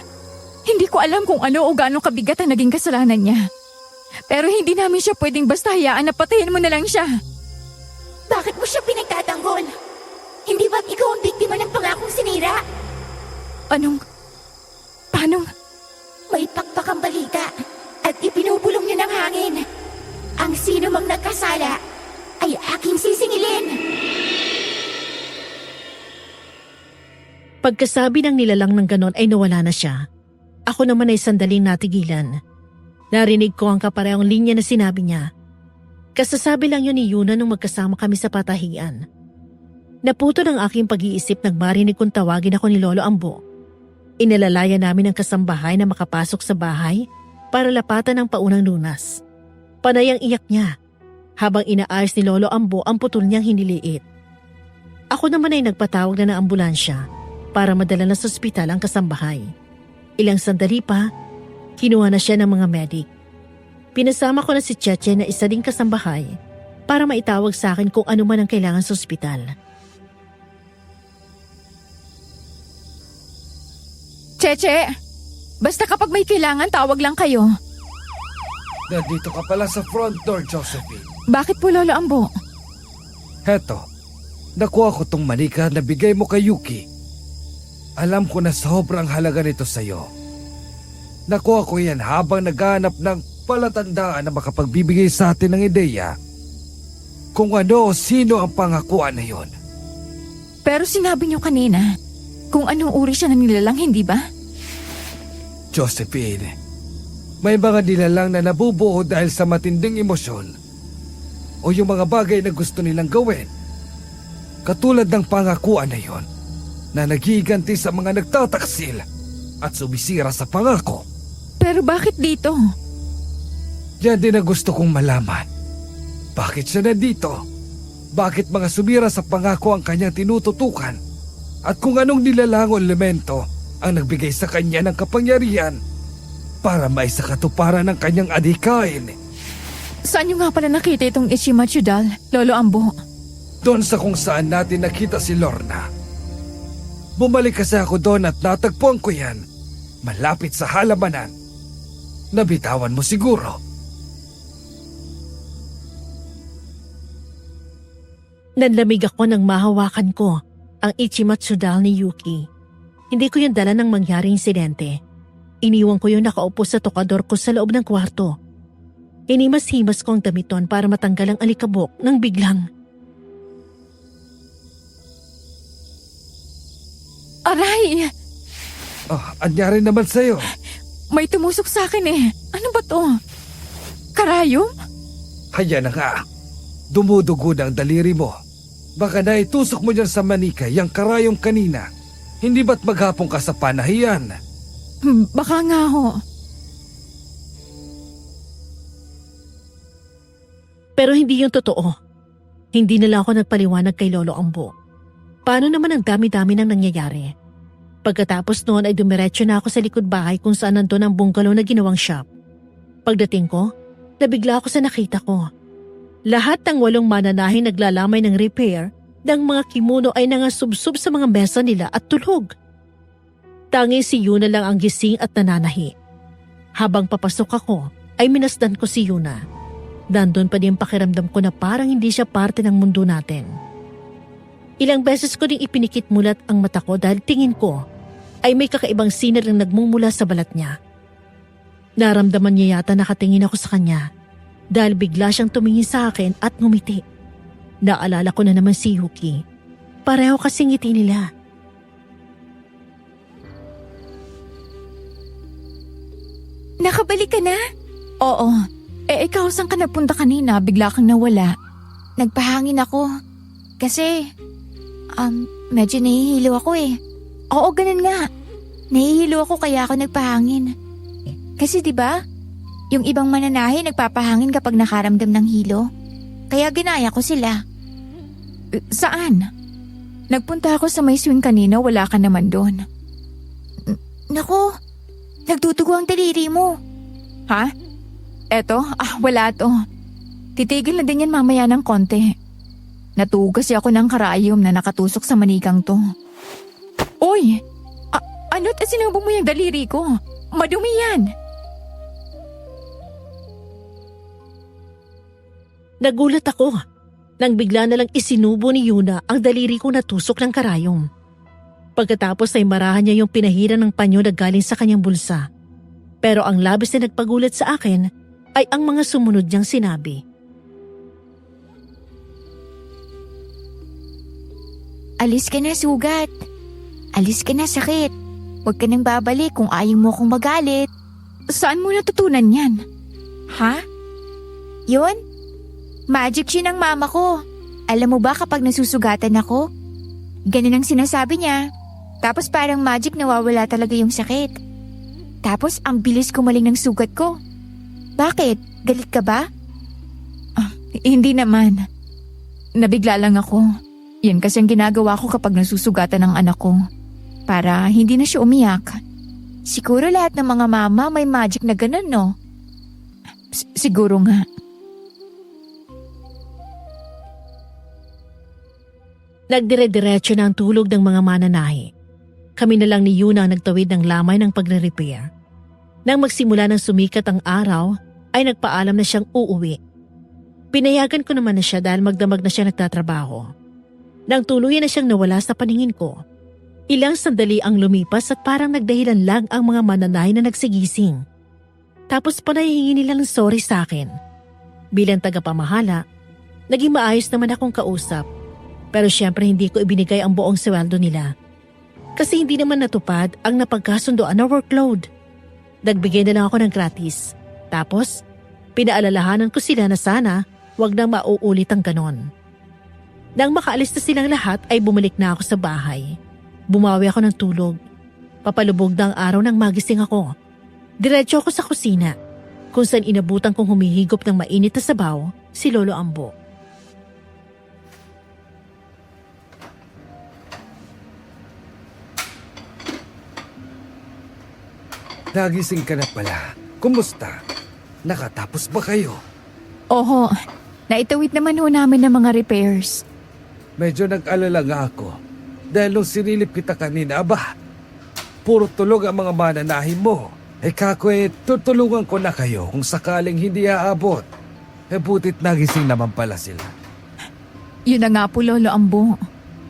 Hindi ko alam kung ano o gaano kabigat ang naging kasalanan niya. Pero hindi namin siya pwedeng basta hayaan na patayin mo na lang siya. Bakit mo siya pinagtatanggol? Hindi ba't ikaw ang biktima ng pangakong sinira? Paano? May pakpakang balita at ipinubulong niya ng hangin. Ang sino mang nagkasala ay aking sisingilin. Pagkasabi ng nilalang ng ganon ay nawala na siya. Ako naman ay sandaling natigilan. Narinig ko ang kaparehong linya na sinabi niya. Kasasabi lang yun ni Yuna nung magkasama kami sa patahian. Naputo ng aking pag-iisip nang marinig kong tawagin ako ni Lolo Ambo. Inalalaya namin ang kasambahay na makapasok sa bahay para lapatan ng paunang lunas. Panay ang iyak niya habang inaayos ni Lolo Ambo ang putol niyang hiniliit. Ako naman ay nagpatawag na ng ambulansya para madala na sa ospital ang kasambahay. Ilang sandali pa, kinuha na siya ng mga medic. Pinasama ko na si Cheche na isa ding kasambahay para maitawag sa akin kung ano man ang kailangan sa ospital. Cheche! Basta kapag may kailangan, tawag lang kayo. Nandito ka pala sa front door, Josephine. Bakit po, Lolo Ambo? Heto, nakuha ko tong manika na bigay mo kay Yuki. Alam ko na sobrang halaga nito sa'yo. Nakuha ko yan habang naghahanap ng palatandaan na makapagbibigay sa atin ng ideya kung ano o sino ang pangakuan na yon. Pero sinabi niyo kanina kung anong uri siya ng nilalang, hindi ba? Josephine, may mga nilalang na nabubuo dahil sa matinding emosyon o yung mga bagay na gusto nilang gawin. Katulad ng pangakuan na yon na nagiganti sa mga nagtataksil at sumisira sa pangako. Pero bakit dito? Yan din ang gusto kong malaman. Bakit siya nandito? Bakit mga sumira sa pangako ang kanyang tinututukan? At kung anong nilalang o elemento ang nagbigay sa kanya ng kapangyarihan para maisakatuparan ng kanyang adhikain. Saan niyo nga pala nakita itong Ichimachu doll, Lolo Ambo? Doon sa kung saan natin nakita si Lorna. Bumalik kasi ako doon at natagpuan ko yan. Malapit sa halamanan. Nabitawan mo siguro. Nanlamig ako nang mahawakan ko ang Ichimatsu doll ni Yuki. Hindi ko yung dala ng mangyaring insidente. Iniwan ko yung nakaupo sa tokador ko sa loob ng kwarto. Inimas-himas ko ang damiton para matanggal ang alikabok nang biglang. Aray! Anyari naman sa'yo. May tumusok sa akin eh. Ano ba to? Karayom? Kaya na nga. Dumudugo na ang daliri mo. Baka naitusok mo dyan sa manika yung karayong kanina. Hindi ba't maghapon ka sa panahiyan? Baka nga ho. Pero hindi yung totoo. Hindi nila ako nagpaliwanag kay Lolo Ambo. Paano naman ang dami-dami nang nangyayari? Pagkatapos noon ay dumiretso na ako sa likod bahay kung saan nandun ang bungalow na ginawang shop. Pagdating ko, nabigla ako sa nakita ko. Lahat ng 8 mananahin naglalamay ng repair ng mga kimono ay nangasubsob sa mga mesa nila at tulog. Tanging si Yuna lang ang gising at nananahi. Habang papasok ako, ay minasdan ko si Yuna. Nandun pa din pakiramdam ko na parang hindi siya parte ng mundo natin. Ilang beses ko ding ipinikit mulat ang mata ko dahil tingin ko ay may kakaibang sinir na nagmumula sa balat niya. Naramdaman niya yata nakatingin ako sa kanya dahil bigla siyang tumingin sa akin at ngumiti. Naalala ko na naman si Yuki. Pareho kasing ngiti nila. Nakabalik ka na? Oo. Ikaw saan ka napunta kanina? Bigla kang nawala. Nagpahangin ako. Kasi, medyo nahihilo ako eh. Oo, ganun nga. Nahihilo ako kaya ako nagpahangin. Kasi 'di ba? Yung ibang mananahe nagpapahangin kapag nakaramdam ng hilo. Kaya ginaya ko sila. Saan? Nagpunta ako sa may swing kanina, wala ka naman doon. Naku, nagtutugo ang daliri mo. Ha? Eto? Wala to. Titigil na din yan mamaya ng konti. Natuog kasi ako ng karayom na nakatusok sa manigang to. Uy! Ano't sinubong mo yung daliri ko? Madumi yan! Nagulat ako nang bigla na lang isinubo ni Yuna ang daliri ko na tusok ng karayom. Pagkatapos ay marahan niya yung pinahiran ng panyo na galing sa kanyang bulsa. Pero ang labis na nagpagulat sa akin ay ang mga sumunod niyang sinabi. Alis ka na, sugat. Alis ka na, sakit. Huwag ka nang babalik kung ayaw mo akong magalit. Saan mo natutunan yan? Ha? Yun? Magic yun ng mama ko. Alam mo ba kapag nasusugatan ako? Ganun ang sinasabi niya. Tapos parang magic nawawala talaga yung sakit. Tapos ang bilis kumaling ng sugat ko. Bakit? Galit ka ba? Hindi naman. Nabigla lang ako. Yan kasi ang ginagawa ko kapag nasusugatan ng anak ko. Para hindi na siya umiyak. Siguro lahat ng mga mama may magic na ganun, no? Siguro nga. Nagdire-diretso na ang tulog ng mga mananahi. Kami na lang ni Yuna ang nagtawid ng lamay ng pagre-repair. Nang magsimula ng sumikat ang araw, ay nagpaalam na siyang uuwi. Pinayagan ko naman na siya dahil magdamag na siya nagtatrabaho. Nang tuluyan na siyang nawala sa paningin ko, ilang sandali ang lumipas at parang nagdahilan lang ang mga mananahi na nagsigising. Tapos pa nahihingi nila ng sorry sa akin. Bilang tagapamahala, naging maayos naman akong kausap. Pero syempre hindi ko ibinigay ang buong sweldo nila. Kasi hindi naman natupad ang napagkasundoan na workload. Nagbigay na lang ako ng gratis. Tapos, pinaalalahanan ko sila na sana wag nang mauulit ang ganon. Nang makaalis na silang lahat ay bumalik na ako sa bahay. Bumawi ako ng tulog. Papalubog na ang araw nang magising ako. Diretso ako sa kusina, kung saan inabutan kong humihigop ng mainit na sabaw si Lolo Ambo. Nagising ka na pala. Kumusta? Nakatapos ba kayo? Oho, naitawid naman ho namin ng mga repairs. Medyo nag-alala nga ako. Dahil nung sinilip kita kanina, puro tulog ang mga mananahin mo. Kako tutulungan ko na kayo kung sakaling hindi aabot. Butit nagising naman pala sila. Yun na nga po, Lolo Ambo.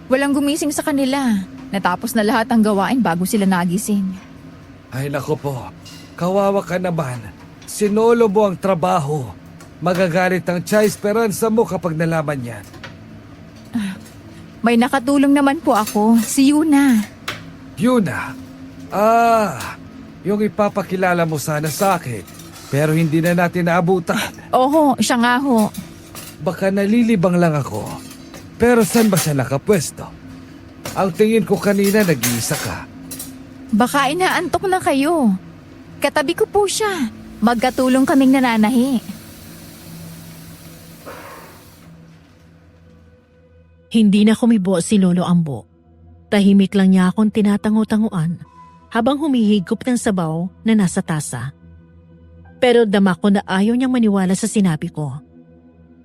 Walang gumising sa kanila. Natapos na lahat ang gawain bago sila nagising. Ay nako po, kawawa ka naman. Sinolo mo ang trabaho. Magagalit ang Tia Esperanza mo kapag nalaman yan. May nakatulong naman po ako, si Yuna. Yuna? Yung ipapakilala mo sana sa akin, pero hindi na natin naabutan. Oho, siya nga ho. Baka nalilibang lang ako. Pero saan ba siya nakapwesto? Ang tingin ko kanina nag-iisa ka. Baka inaantok na kayo. Katabi ko po siya. Magkatulong kaming nananahi. Hindi na kumibo si Lolo Ambo. Tahimik lang niya akong tinatango-tanguan habang humihigop ng sabaw na nasa tasa. Pero dama ko na ayaw niyang maniwala sa sinabi ko.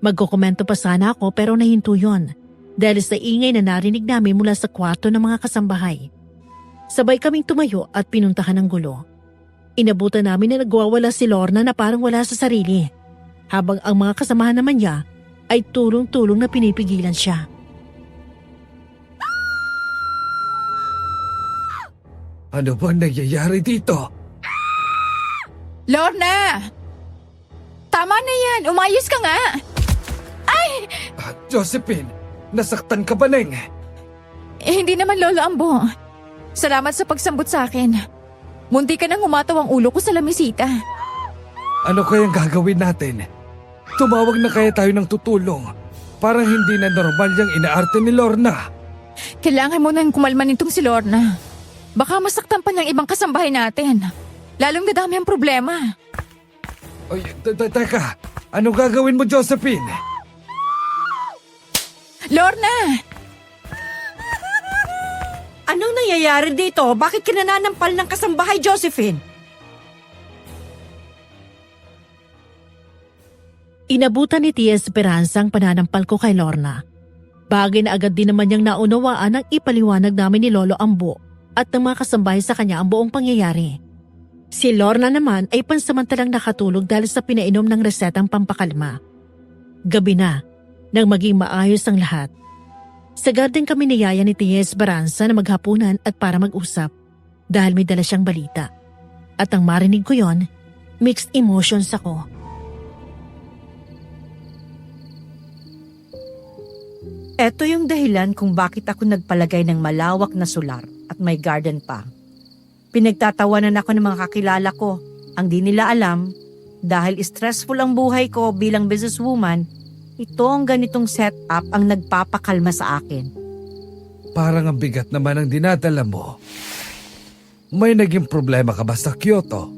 Magkukomento pa sana ako pero nahinto yun dahil sa ingay na narinig namin mula sa kwarto ng mga kasambahay. Sabay kaming tumayo at pinuntahan ng gulo. Inabutan namin na nagwawala si Lorna na parang wala sa sarili, habang ang mga kasamahan naman niya ay tulong-tulong na pinipigilan siya. Ano bang nangyayari dito? Lorna! Tama na yan! Umayos ka nga! Josephine, nasaktan ka ba, Neng? Hindi naman, Lolo Ambo. Salamat sa pagsambot sa akin. Munti ka nang umataw ang ulo ko sa lamisita. Ano kayang gagawin natin? Tumawag na kaya tayo ng tutulong. Parang hindi na normal yung inaarte ni Lorna. Kailangan mo nang kumalma nitong si Lorna. Baka masaktan pa niyang ibang kasambahay natin. Lalong nadami ang problema. Oy, teka. Anong gagawin mo, Josephine? Lorna! Anong nangyayari dito? Bakit ka nananampal ng kasambahay, Josephine? Inabutan ni Tia Esperanza ang pananampal ko kay Lorna. Bagay na agad din naman niyang naunawaan ang ipaliwanag namin ni Lolo Ambo at ng mga kasambahay sa kanya ang buong pangyayari. Si Lorna naman ay pansamantalang nakatulog dahil sa pinainom ng resetang pampakalma. Gabi na, nang maging maayos ang lahat. Sa garden kami niyaya ni Tia Esperanza na maghapunan at para mag-usap dahil may dala siyang balita. At ang marinig ko yon, mixed emotions ako. Ito yung dahilan kung bakit ako nagpalagay ng malawak na solar at may garden pa. Pinagtatawanan ako ng mga kakilala ko. Ang di nila alam, dahil stressful ang buhay ko bilang businesswoman, itong ganitong setup ang nagpapakalma sa akin. Parang ang bigat naman ang dinadala mo. May naging problema ka ba sa Kyoto?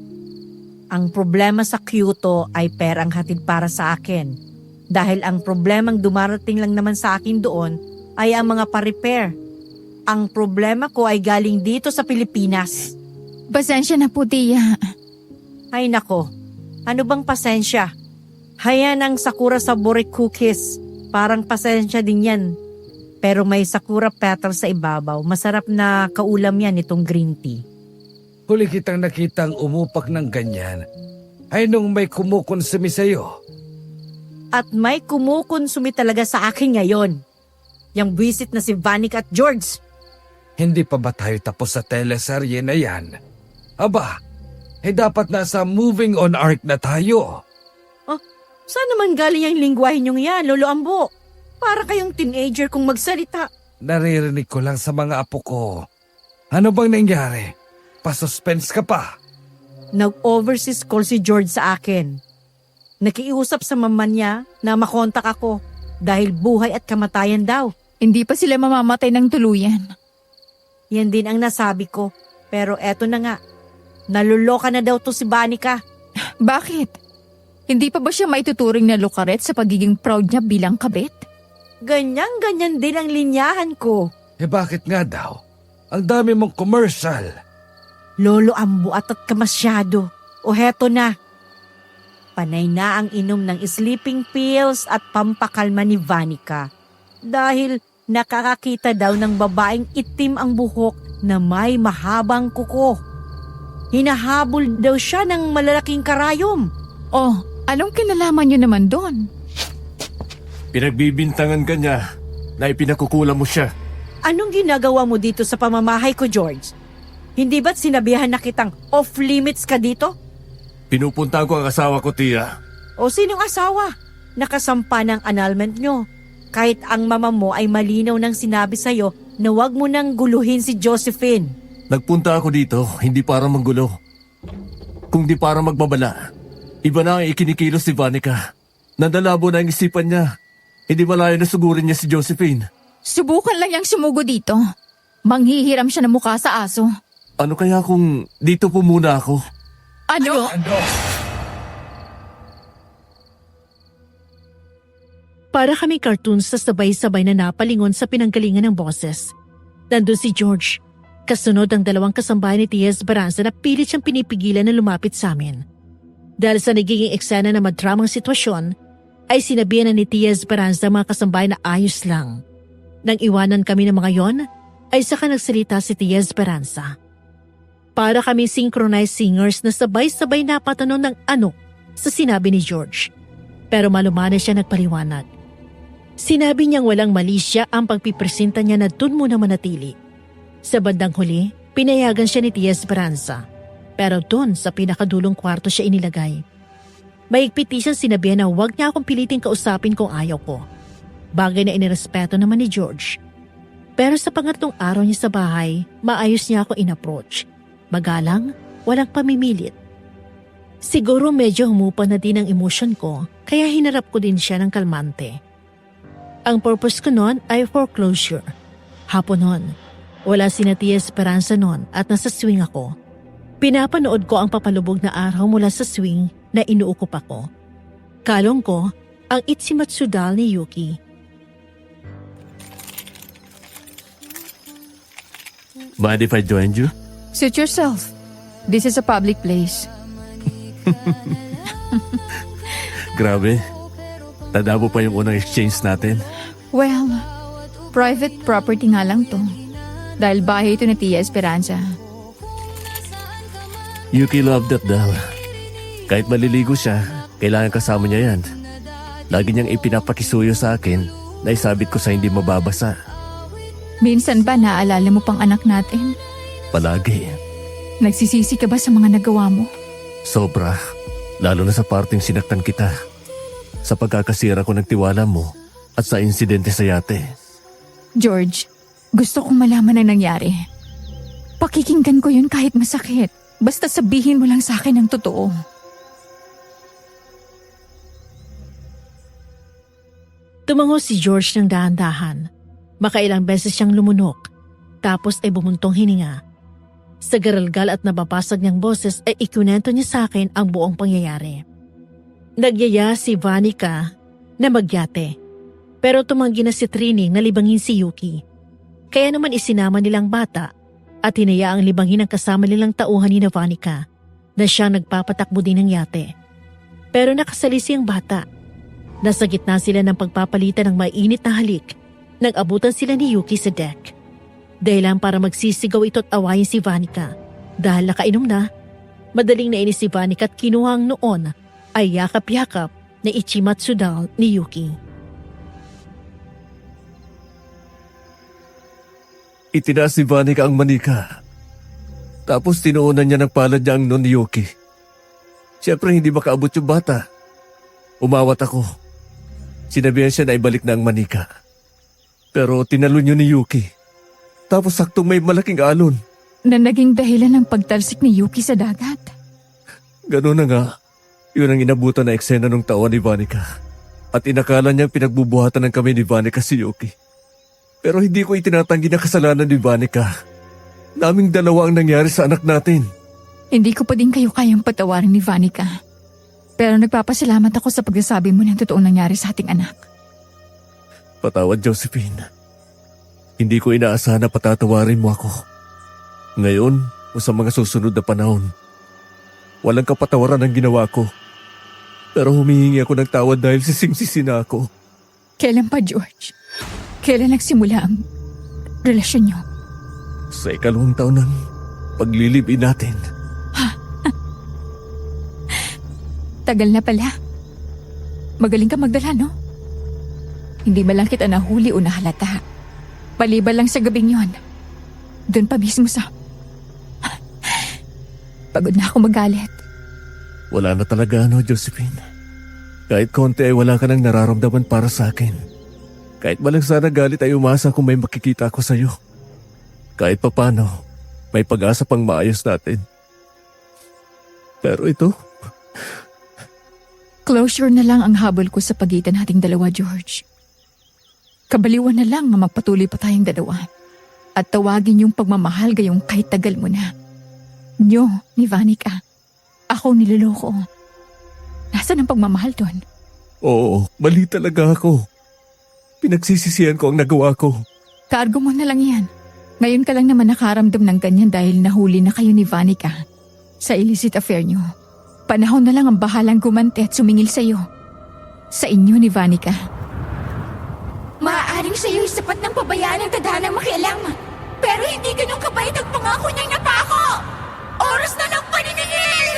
Ang problema sa Kyoto ay perang hatid para sa akin. Dahil ang problemang dumarating lang naman sa akin doon ay ang mga pa-repair. Ang problema ko ay galing dito sa Pilipinas. Pasensya na po, Tia. Ay nako, ano bang pasensya? Hayan ang sakura sabore cookies. Parang pasensya din yan. Pero may sakura petals sa ibabaw. Masarap na kaulam yan itong green tea. Huli kitang nakitang umupak ng ganyan ay nung may kumukonsumi sa'yo. At may kumukonsumi talaga sa akin ngayon. Yang buwisit na si Vanik at George. Hindi pa ba tayo tapos sa teleserye na yan? Aba, dapat nasa moving on arc na tayo. Saan naman galing ang lingwahe niyong yan, Lolo Ambo? Para kayong teenager kung magsalita. Naririnig ko lang sa mga apo ko. Ano bang nangyari? Pasuspense ka pa? Nag-overseas call si George sa akin. Nakiusap sa mama niya na makontak ako dahil buhay at kamatayan daw. Hindi pa sila mamamatay ng tuluyan. Yan din ang nasabi ko. Pero eto na nga, naluloka na daw to si Vanica. Bakit? Hindi pa ba siya maituturing na lukaret sa pagiging proud niya bilang kabit? Ganyan-ganyan din ang linyahan ko. Bakit nga daw? Ang dami mong commercial. Lolo Ambo at ka masyado. O heto na. Panay na ang inom ng sleeping pills at pampakalma ni Vanica. Dahil nakakakita daw ng babaeng itim ang buhok na may mahabang kuko. Hinahabol daw siya ng malalaking karayom. Oh, anong kinalaman niyo naman doon? Pinagbibintangan ka niya na ipinakukulang mo siya. Anong ginagawa mo dito sa pamamahay ko, George? Hindi ba't sinabihan na kitang off-limits ka dito? Pinupuntahan ko ang asawa ko, Tia. O sinong asawa? Nakasampa ng annulment nyo. Kahit ang mama mo ay malinaw nang sinabi sa'yo na wag mo nang guluhin si Josephine. Nagpunta ako dito, hindi para manggulo. Kung di para magbabala. Iba na ang ikinikilos si Vanica. Nandalabo na ang isipan niya. Hindi malayo na sugurin niya si Josephine. Subukan lang niyang sumugo dito. Manghihiram siya ng mukha sa aso. Ano kaya kung dito po muna ako? Ano? Para kami cartoons sa sabay-sabay na napalingon sa pinanggalingan ng boses. Nandun si George. Kasunod ang dalawang kasambahay ni Tia Esperanza na pilit siyang pinipigilan na lumapit sa amin. Dahil sa nagiging eksena na madramang sitwasyon, ay sinabihan na ni Tia Esperanza mga kasambahay na ayos lang. Nang iwanan kami ng mga yon, ay saka nagsalita si Tia Esperanza. Para kami synchronized singers na sabay-sabay napatanong ng ano sa sinabi ni George. Pero malumanay siya nagpaliwanag. Sinabi niyang walang mali siya ang pagpipresenta niya na dun muna manatili. Sa bandang huli, pinayagan siya ni Tia Esperanza. Pero dun sa pinakadulong kwarto siya inilagay. Maigpiti siyang sinabihan na huwag niya akong piliting kausapin kung ayaw ko. Bagay na inirespeto naman ni George. Pero sa pangatlong araw niya sa bahay, maayos niya ako in-approach. Magalang, walang pamimilit. Siguro medyo humupa na din ang emosyon ko, kaya hinarap ko din siya ng kalmante. Ang purpose ko noon ay foreclosure. Hapon noon, wala si Tia Esperanza noon at nasa swing ako. Pinapanood ko ang papalubog na araw mula sa swing na inuukup ako. Kalong ko ang Ichimatsudal ni Yuki. Mind if I join you? Suit yourself. This is a public place. Grabe. Tadabo pa yung unang exchange natin. Well, private property nga lang to. Dahil bahay ito ni Tia Esperanza. Yuki loved that doll. Kahit maliligo siya, kailangan kasama niya yan. Lagi niyang ipinapakisuyo sa akin na isabit ko sa hindi mababasa. Minsan ba naaalala mo pang anak natin? Palagi. Nagsisisi ka ba sa mga nagawa mo? Sobra. Lalo na sa parting sinaktan kita. Sa pagkakasira ko ng tiwala mo at sa insidente sa yate. George, gusto kong malaman ang nangyari. Pakikinggan ko yun kahit masakit. Basta sabihin mo lang sa akin ang totoo. Tumango si George ng dahan-dahan. Makailang beses siyang lumunok. Tapos ay bumuntong hininga. Sa garalgal at nababasag niyang boses ay ikunento niya sa akin ang buong pangyayari. Nagyaya si Vanica na magyate. Pero tumanggi na si Trining na libangin si Yuki. Kaya naman isinama nilang bata at hinayaang libangin ang kasama nilang tauhan ni Vanica na siyang nagpapatakbo din ng yate. Pero nakasalisi ang bata. Nasa gitna sila ng pagpapalitan ng mainit na halik nang abutan sila ni Yuki sa deck. Dahilan para magsisigaw ito't awayin si Vanica. Dahil nakainom na, madaling nainis si Vanica at kinuha ang noon ay yakap-yakap na Ichimatsudal ni Yuki. Itinaas ni Vanica ang manika. Tapos tinuunan niya ng palad niya ang non ni Yuki. Siyempre hindi makaabot yung bata. Umawat ako. Sinabihan siya na ibalik na ang manika. Pero tinalon yun ni Yuki. Tapos saktong may malaking alon. Na naging dahilan ng pagtalsik ni Yuki sa dagat. Gano'n na nga. Yun ang inabutan na eksena ng taon ni Vanica. At inakala niyang pinagbubuhatan ng kami ni Vanica si Yuki. Pero hindi ko itinatanggi na kasalanan ni Vanica. Naming dalawa ang nangyari sa anak natin. Hindi ko pa din kayo kayang patawarin ni Vanica. Pero nagpapasalamat ako sa pagsasabi mo ng totoong nangyari sa ating anak. Patawad, Josephine. Hindi ko inaasahan na patatawarin mo ako. Ngayon o sa mga susunod na panahon, walang kapatawaran ang ginawa ko. Pero humihingi ako ng tawad dahil sising-sisi na ako. Kailan pa, George? Kailan nagsimula ang relasyon niyo? Sa 2 taon ng paglilibin natin. Tagal na pala. Magaling ka magdala, no? Hindi ba lang kita nahuli o nahalata? Paliban lang sa gabing yon. Doon pa mismo sa... Pagod na ako magalit. Wala na talaga Josephine. Kahit konti ay wala ka nang nararamdaman para sa akin. Kahit malang sana galit ay umasa kung may makikita ako sa'yo. Kahit papano, may pag-asa pang maayos natin. Pero ito... Closure na lang ang habol ko sa pagitan nating dalawa, George. Kabaliwan na lang na magpatuloy pa tayong dalawa. At tawagin yung pagmamahal gayong kahit tagal mo na. Nyo, ni Vanica. Ako niloloko. Nasaan ang pagmamahal doon? Oo, mali talaga ako. Pinagsisisihan ko ang nagawa ko. Cargo mo na lang yan. Ngayon ka lang naman nakaramdam ng ganyan dahil nahuli na kayo ni Vanica sa illicit affair niyo. Panahon na lang ang bahalang gumanti at sumingil sa'yo. Sa inyo ni Vanica. Maaaring sa'yo sapat ng pabayaan ng tadhanang makialam. Pero hindi ganun kabait ang pangako niyang napako! Oras na ng paniningil!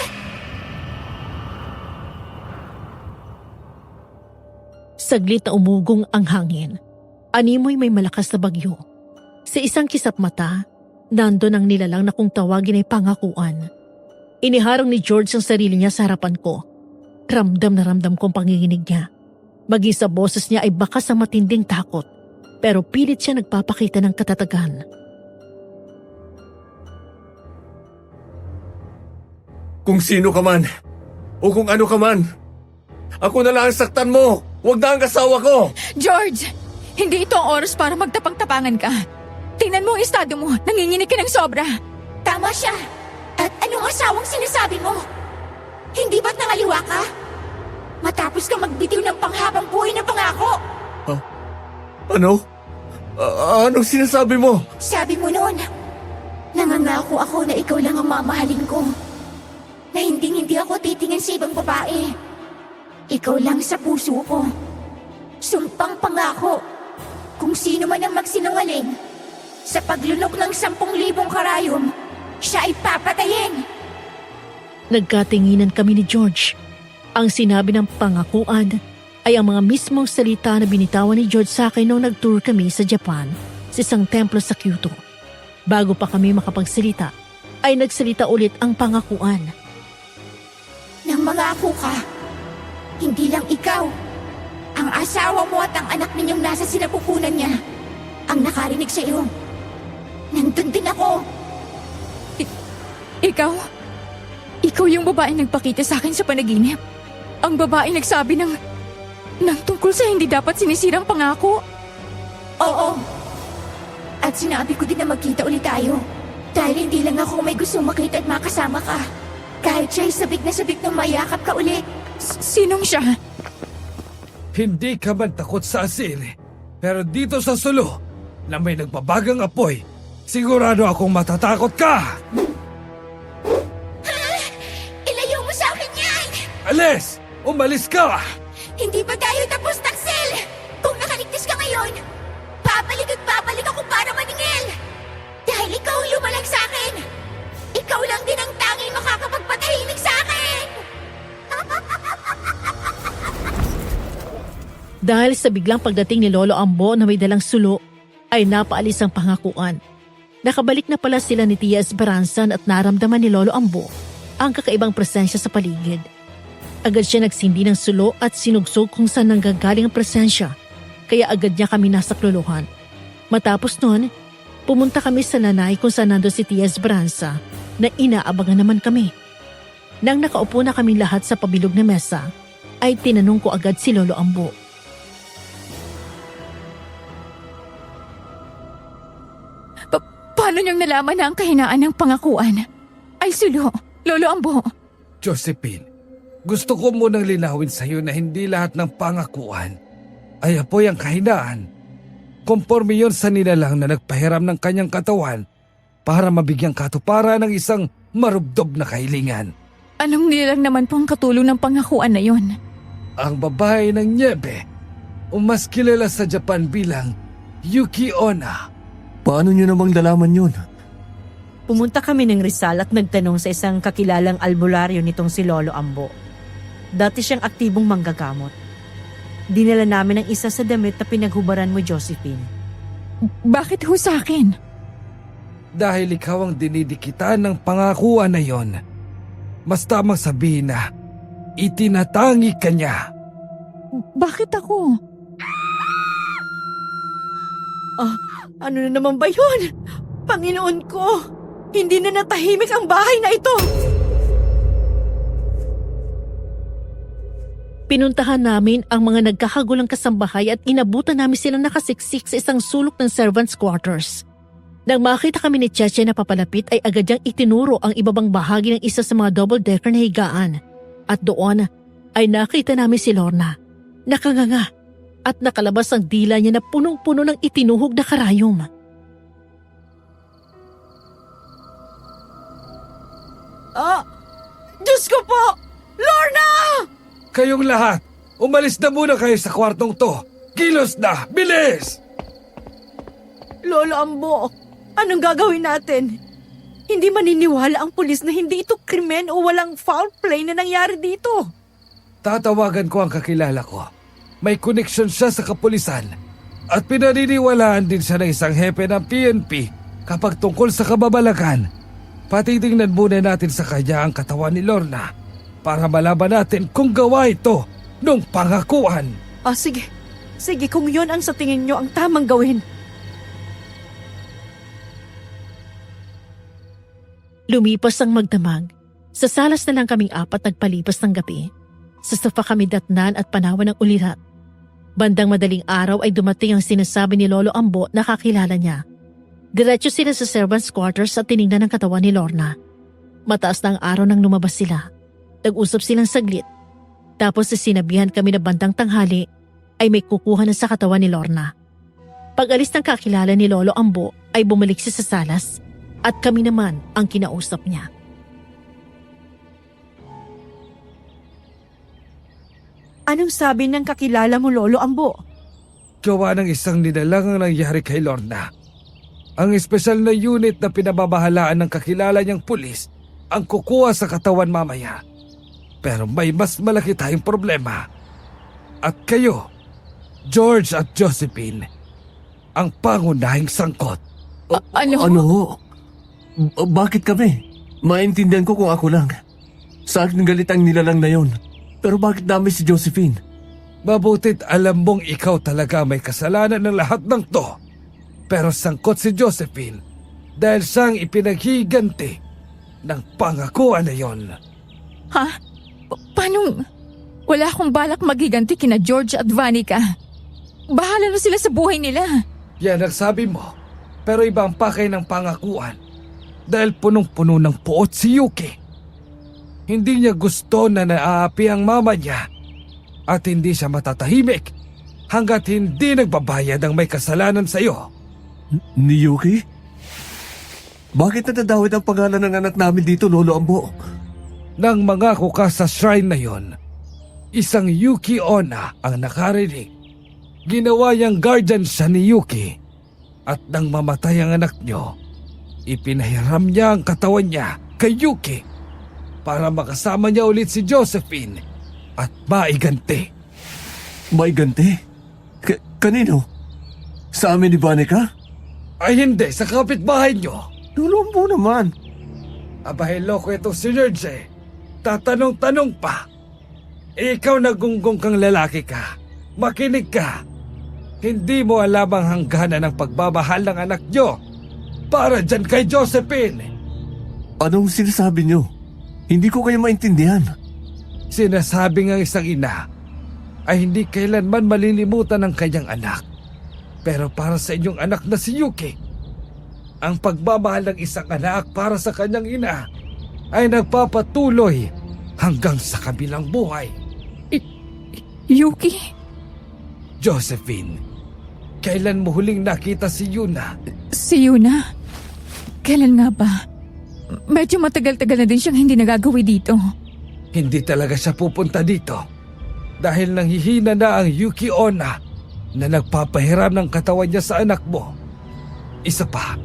Saglit na umugong ang hangin. Animoy may malakas na bagyo. Sa isang kisap mata, nandun ang nilalang na kung tawagin ay pangakuan. Iniharang ni George ang sarili niya sa harapan ko. Ramdam na ramdam ko ang panginginig niya. Maging sa boses niya ay bakas ang matinding takot. Pero pilit siya nagpapakita ng katatagan. Kung sino ka man, o kung ano ka man, ako na lang ang saktan mo. Huwag na ang asawa ko. George! Hindi ito ang oras para magtapang-tapangan ka. Tingnan mo ang estado mo. Nanginginig ka ng sobra. Tama siya. At anong asawang sinasabi mo? Hindi ba't nangaliwa ka? Matapos ka magbitiw ng panghabang buhay na pangako. Ano? Anong sinasabi mo? Sabi mo noon, nangangako ako na ikaw lang ang mamahalin ko. Na hindi ako titingin sa ibang babae. Ikaw lang sa puso ko. Sumpang pangako. Kung sino man ang magsinungaling, sa paglunok ng 10,000 karayom, siya ay papatayin. Nagkatinginan kami ni George. Ang sinabi ng pangakuan ay ang mga mismong salita na binitawan ni George sa akin noong nag-tour kami sa Japan sa isang templo sa Kyoto. Bago pa kami makapagsalita, ay nagsalita ulit ang pangakuan. Nang mangako ka, hindi lang ikaw, ang asawa mo at ang anak ninyong nasa sinapupunan niya ang nakarinig sa iyo. Nandun din ako. Ikaw? Ikaw yung babaeng nagpakita sa akin sa panaginip? Ang babaeng nagsabi ng tungkol sa hindi dapat sinisirang pangako? Oo. At sinabi ko din na magkita ulit tayo. Dahil hindi lang ako may gustong makita at makasama ka. Kahit siya'y sabik na sabik nung mayakap ka ulit. Sinong siya? Hindi ka man takot sa asin, pero dito sa sulo na may nagbabagang apoy, sigurado akong matatakot ka! Ilayo mo sa akin yan! Alis! Umalis ka! Hindi pa tayo tapos, Taxel! Kung nakaligtas ka ngayon, babalik at babalik ako para maningil! Dahil ikaw ang lumalag sa akin! Ikaw lang din ang tanging makakapagpatahimik sa akin! Dahil sa biglang pagdating ni Lolo Ambo na may dalang sulo, ay napaalis ang pangakuan. Nakabalik na pala sila ni Tia Esperanza at naramdaman ni Lolo Ambo ang kakaibang presensya sa paligid. Agad siya nagsindi ng sulo at sinugsog kung saan nanggagaling ang presensya, kaya agad niya kami nasakluluhan. Matapos nun, pumunta kami sa nanay kung saan nando si Tia Esperanza na inaabangan naman kami. Nang nakaupo na kami lahat sa pabilog na mesa, ay tinanong ko agad si Lolo Ambo. Paano niyang nalaman na ang kahinaan ng pangakuan? Ay sulo, Lolo Ambo. Josephine, gusto ko munang linawin sa iyo na hindi lahat ng pangakuan ay apoy ang kahinaan. Konforme yon sa nilalang na nagpahiram ng kanyang katawan para mabigyang katuparan ng isang marubdob na kahilingan. Anong nilang naman po ang katulong ng pangakuan na yon? Ang babae ng Niebe, o mas kilala sa Japan bilang Yuki Onna. Paano niyo namang nalaman yun? Pumunta kami ng Rizal at nagtanong sa isang kakilalang albularyo nitong si Lolo Ambo. Dati siyang aktibong manggagamot. Dinala namin ang isa sa damit na pinaghubaran mo, Josephine. Bakit ho sa akin? Dahil ikaw ang dinidikitan ng pangakuan na yon, mas tamang sabihin na itinatangi ka niya. Bakit ako? Ano na naman ba yun? Panginoon ko, hindi na natahimik ang bahay na ito. Pinuntahan namin ang mga nagkakagulang kasambahay at inabutan namin silang nakasiksik sa isang sulok ng servants' quarters. Nang makita kami ni Cheche na papalapit ay agad niyang itinuro ang ibabang bahagi ng isa sa mga double-decker na higaan. At doon ay nakita namin si Lorna. Nakanganga at nakalabas ang dila niya na punong-puno ng itinuhog na karayom. Diyos ko po! Lorna! Kayong lahat, umalis na muna kayo sa kwartong to. Kilos na! Bilis! Lolo Ambo, anong gagawin natin? Hindi maniniwala ang pulis na hindi ito krimen o walang foul play na nangyari dito. Tatawagan ko ang kakilala ko. May koneksyon siya sa kapulisan. At pinaniniwalaan din siya ng isang hepe ng PNP kapag tungkol sa kababalagan. Patitingnan muna natin sa kanya ang katawan ni Lorna para malaman natin kung gawa ito nung pangakuan. Sige. Sige, kung yon ang sa tingin nyo ang tamang gawin. Lumipas ang magdamag. Sa salas na lang kaming apat nagpalipas ng gabi. Sa sofa kami datnan at panawan ng ulirat. Bandang madaling araw ay dumating ang sinasabi ni Lolo Ambo na kakilala niya. Diretso sila sa servants' quarters at tiningnan ang katawan ni Lorna. Mataas na ang araw nang lumabas sila. Nag-usap silang saglit. Tapos sinabihan kami na bandang tanghali ay may kukuha na sa katawan ni Lorna. Pag-alis ng kakilala ni Lolo Ambo ay bumalik siya sa salas at kami naman ang kinausap niya. Anong sabi ng kakilala mo, Lolo Ambo? Gawa ng isang nilalang ang nangyari kay Lorna. Ang espesyal na unit na pinababahalaan ng kakilala niyang pulis ang kukuha sa katawan mamaya. Pero may mas malaki tayong problema. At kayo, George at Josephine, ang pangunahing sangkot. Ano? Bakit kami? Maintindihan ko kung ako lang. Sa akin galit ang nilalang na yon. Pero bakit dami si Josephine? Mabutit alam mong ikaw talaga may kasalanan ng lahat ng to. Pero sangkot si Josephine dahil siyang ipinaghiganti ng pangakuan na yon. Ha? Paano? Wala akong balak magiganti kina George at Vanica. Bahala na sila sa buhay nila. Yan ang sabi mo. Pero iba ang pakay ng pangakuan. Dahil punong-puno ng puot si Yuki. Hindi niya gusto na naaapi ang mama niya. At hindi siya matatahimik hanggat hindi nagbabayad ang may kasalanan sa iyo. Ni Yuki? Bakit natadawit ang pangalan ng anak namin dito, Lolo Ambo? Nang mangako ka sa shrine na yon, isang Yuki Onna ang nakarinig. Ginawa niyang guardian siya ni Yuki. At nang mamatay ang anak niyo, ipinahiram niya ang katawan niya kay Yuki para makasama niya ulit si Josephine at maiganti. Maiganti? Kanino? Sa amin ni Vanica? Ay hindi, sa kapitbahay niyo. Lolo Ambo naman. Abay loko itong si George. Tatanong-tanong pa. Ikaw nagunggong kang lalaki ka. Makinig ka. Hindi mo alam ang hangganan ng pagmamahal ng anak niyo para dyan kay Josephine. Anong sinasabi niyo? Hindi ko kayo maintindihan. Sinasabi ng isang ina ay hindi kailanman malilimutan ng kanyang anak. Pero para sa inyong anak na si Yuki, ang pagmamahal ng isang anak para sa kanyang ina ay nagpapatuloy hanggang sa kabilang buhay. Yuki? Josephine, kailan mo huling nakita si Yuna? Si Yuna? Kailan nga ba? Medyo matagal-tagal na din siyang hindi nagagawi dito. Hindi talaga siya pupunta dito dahil nanghihina na ang Yuki Onna na nagpapahiram ng katawan niya sa anak mo. Isa pa,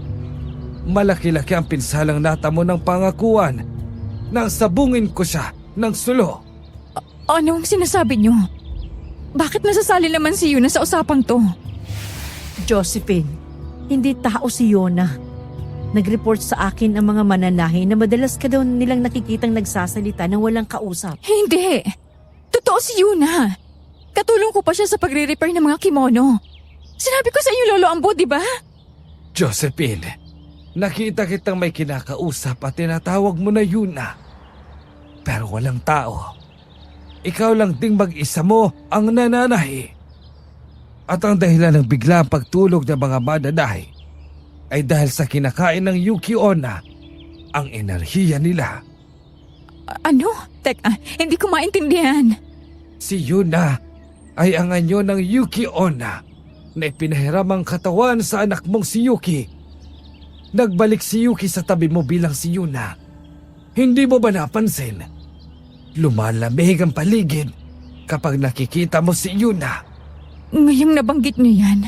malaki-laki ang pinsalang natamo ng pangakuan nang sabungin ko siya ng sulo. Anong sinasabi niyo? Bakit nasasali naman si Yuna sa usapang to? Josephine, hindi tao si Yona. Nag-report sa akin ang mga mananahi na madalas ka daw nilang nakikitang nagsasalita nang walang kausap. Hindi. Totoo si Yuna. Katulong ko pa siya sa pagre-repair ng mga kimono. Sinabi ko sa iyo, Lolo Ambo, di ba? Josephine, nakita kitang may kinakausap at tinatawag mo na Yuna. Pero walang tao. Ikaw lang ding mag-isa mo ang nananahi. At ang dahilan ng biglang pagtulog ng mga mananahi ay dahil sa kinakain ng Yuki Onna ang enerhiya nila. Ano? Teka, hindi ko maintindihan. Si Yuna, ay ang anyo ng Yuki Onna na ipinahiram ang katawan sa anak mong si Yuki. Nagbalik si Yuki sa tabi mo bilang si Yuna. Hindi mo ba napansin? Lumalamig ang paligid kapag nakikita mo si Yuna. Ngayong nabanggit niyo yan.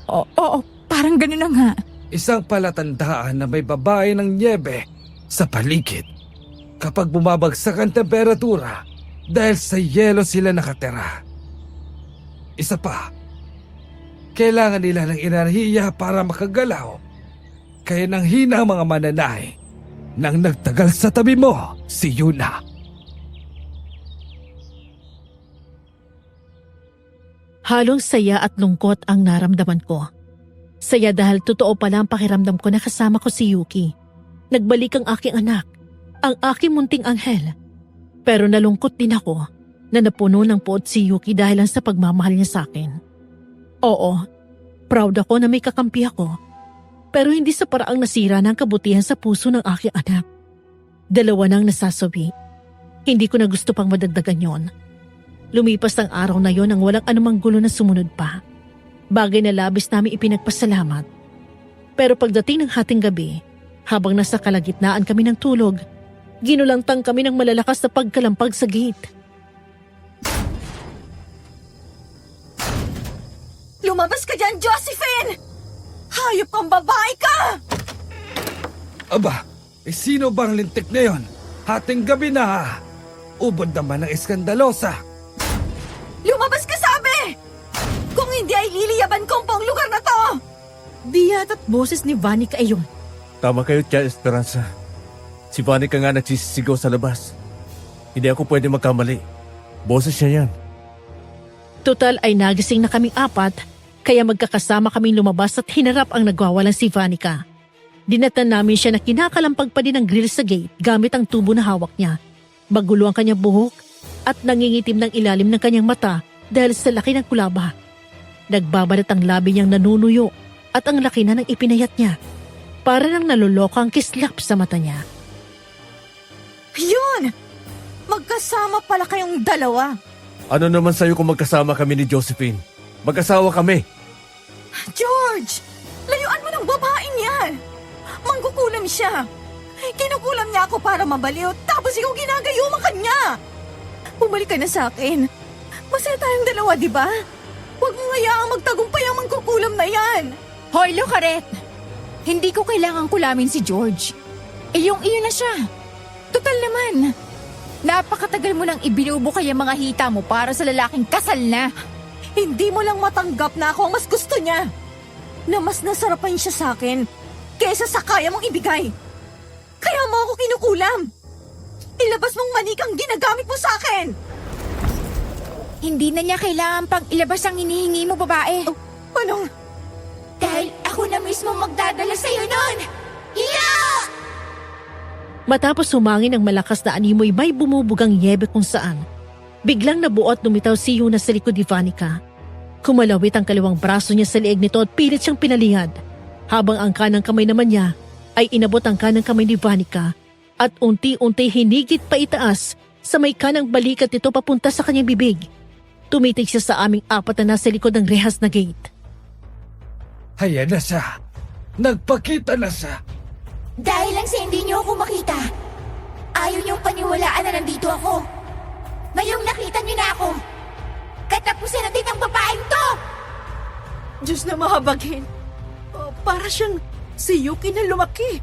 Oo, parang ganun na nga. Isang palatandaan na may babae ng nyebe sa paligid kapag bumabagsak ang temperatura dahil sa yelo sila nakatira. Isa pa, kailangan nila ng enerhiya para makagalaw. Kaya nang hina ang mga mananahe nang nagtagal sa tabi mo si Yuna. Halong saya at lungkot ang naramdaman ko. Saya dahil totoo pala ang pakiramdam ko na kasama ko si Yuki. Nagbalik ang aking anak, ang aking munting anghel. Pero nalungkot din ako na napuno ng puot si Yuki dahil lang sa pagmamahal niya sa akin. Oo, proud ako na may kakampi ako. Pero hindi sa paraang nasira ng kabutihan sa puso ng aking anak. 2 nang nasasawi. Hindi ko na gusto pang madagdagan yon. Lumipas ang araw na yon nang walang anumang gulo na sumunod pa. Bagay na labis namin ipinagpasalamat. Pero pagdating ng hating gabi, habang nasa kalagitnaan kami ng tulog, ginulantang kami ng malalakas na pagkalampag sa gate. Lumabas ka dyan, Josephine! Hayop kang babae ka! Aba, sino bang lintik na yon? Hating gabi na. Ubod naman ng eskandalosa. Lumabas ka, sabi! Kung hindi ay liliyaban ko ang buong lugar na to! Di yata't boses ni Vanica iyon. Tama kayo, Tia Esperanza. Si Vanica nga nagsisigaw sa labas. Hindi ako pwede magkamali. Boses niya yan. Total ay nagising na kaming 4, kaya magkakasama kaming lumabas at hinarap ang nagwawalan si Vanica. Dinatan namin siya na kinakalampag pa din ang grill sa gate gamit ang tubo na hawak niya. Magulo ang kanyang buhok at nangingitim ng ilalim ng kanyang mata dahil sa laki ng kulaba. Nagbabalat ang labi niyang nanunuyo at ang laki na ng ipinayat niya. Para nang naluloka ang kislap sa mata niya. Yun! Magkasama pala kayong dalawa. Ano naman sa'yo kung magkasama kami ni Josephine? Mag-asawa kami. George! Layuan mo ng babaeng yan! Mangkukulam siya! Kinukulam niya ako para mabaliw, tapos ikaw ginagayuma ka niya! Bumalik ka na sa akin. Masaya tayong dalawa, di ba? Huwag mo ngayaang magtagumpay ang mangkukulam na yan! Hoy, Lucaret! Hindi ko kailangang kulamin si George. Iyong iyo na siya. Total naman. Napakatagal mo nang ibinubukay ang mga hita mo para sa lalaking kasal na. Hindi mo lang matanggap na ako ang mas gusto niya. Na mas nasarapan siya sa akin kaysa sa kaya mong ibigay. Kaya mo ako kinukulam. Ilabas mong manikang ginagamit mo sa akin. Hindi na niya kailangan pang ilabas ang hinihingi mo, babae. Anong? Dahil ako na mismo magdadala sa'yo nun! Yeah! Matapos humangin ang malakas na animoy may bumubugang yebe kung saan. Biglang nabuo at lumitaw si Yuna sa likod ni Vanica. Kumalawit ang kaliwang braso niya sa leeg nito at pilit siyang pinalihad. Habang ang kanang kamay naman niya ay inabot ang kanang kamay ni Vanica at unti-unti hinigit pa itaas sa may kanang balikat nito papunta sa kanyang bibig. Tumitig siya sa aming 4 na nasa likod ng rehas na gate. Ayan na siya. Nagpakita na siya. Dahil lang sa hindi niyo ako makita, ayaw niyong paniwalaan na nandito ako. Ngayong nakita niyo na ako, katapusin natin ang babaeng to! Diyos na mahabagin. Para siyang si Yuki na lumaki.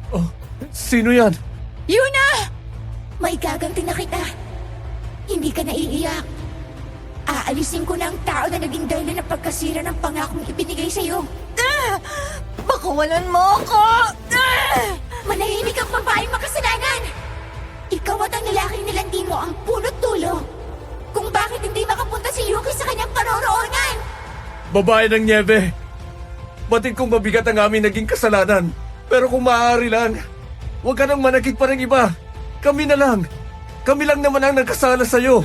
Oh, sino yan? Yuna! May gaganti na kita. Hindi ka naiiyak. Aalisin ko na ang tao na naging dahilan ng pagkasira ng pangakong ibinigay sa'yo. Pakawalan mo ako! Manahimik ang babaeng makasalanan! Ikaw at ang lalaking nilandi mo ang punot dulo kung bakit hindi makapunta si Yuki sa kanyang paroroonan! Babae ng nyebe. Batid kong mabigat ang aming naging kasalanan. Pero kung maaari lang, huwag ka nang manakit pa ng iba. Kami na lang. Kami lang naman ang nagkasala sa'yo.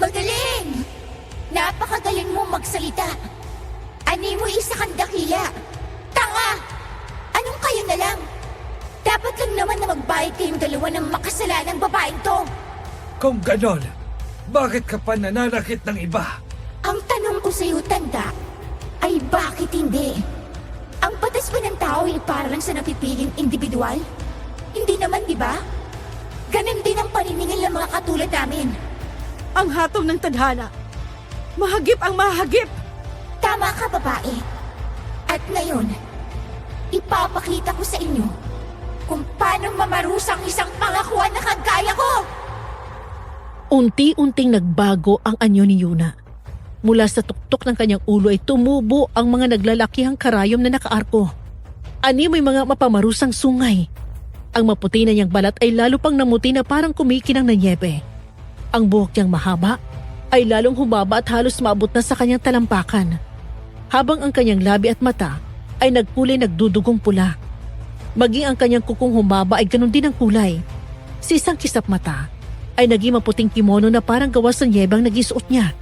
Magaling! Napakagaling mo magsalita. Ani mo isa kang dakila. Tanga! Anong kayo na lang? Dapat lang naman na magbayad kayong dalawa ng makasalanang babaeng to. Kung ganon, bakit ka pa nananakit ng iba? Ang tanong ko sa'yo, tanda, ay bakit hindi? Ang batas ba ng tao ay para lang sa napipiling individual? Hindi naman, di ba? Ganon din ang paniningil ng mga katulad namin. Ang hatol ng tadhana. Mahagip ang mahagip. Tama ka, babae. At ngayon, ipapakita ko sa inyo kung paano mamarusang isang pangakuan na kagaya ko! Unti-unting nagbago ang anyo ni Yuna. Mula sa tuktok ng kanyang ulo ay tumubo ang mga naglalakihang karayom na nakaarko. Ani may mga mapamarusang sungay. Ang maputi na niyang balat ay lalo pang namuti na parang kumikinang na nyebe. Ang buhok niyang mahaba ay lalong humaba at halos maabot na sa kanyang talampakan. Habang ang kanyang labi at mata ay nagkulay nagdudugong pula. Maging ang kanyang kukong humaba ay ganun din ang kulay. Sa isang kisap mata ay naging maputing kimono na parang gawa sa nyebang nagisuot niya.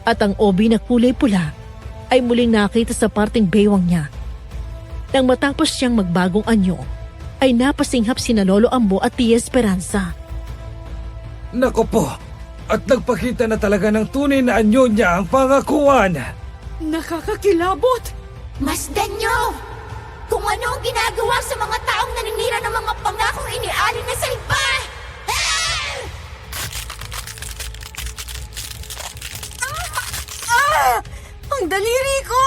At ang obi na kulay pula ay muling nakita sa parting baywang niya. Nang matapos siyang magbagong anyo, ay napasinghap sina Lolo Ambo at Tia Esperanza. Nako po, at nagpakita na talaga ng tunay na anyo niya ang pangakuan. Nakakakilabot. Masdan nyo! Kung ano ang ginagawa sa mga taong naninira ng mga pangakong inialin na sa iba! Ang daliri ko!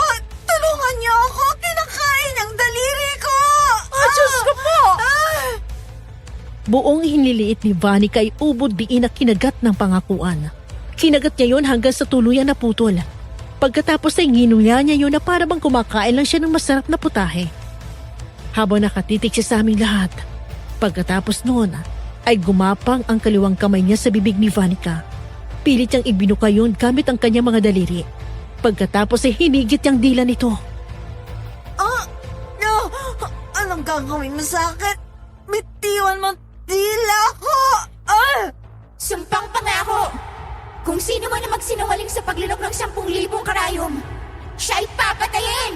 Tulungan niyo ako! Kinakain ang daliri ko! Diyos ko po! Buong hinliliit ni Vanica ay ubod diin na kinagat ng pangakuan. Kinagat niya yon hanggang sa tuluyan na putol. Pagkatapos ay nginuya niya yun na para bang kumakain lang siya ng masarap na putahe. Habang nakatitig siya sa aming lahat, pagkatapos noon ay gumapang ang kaliwang kamay niya sa bibig ni Vanica. Pilit niyang ibinuka yun gamit ang kanyang mga daliri. Pagkatapos ay hinigit niyang dila nito. No! Anong gagawin mo sa akin? Bitiwan mo dila ko! Sumpang pangako! Kung sino man na magsinungaling sa paglunok ng 10,000 karayom, siya ay papatayin!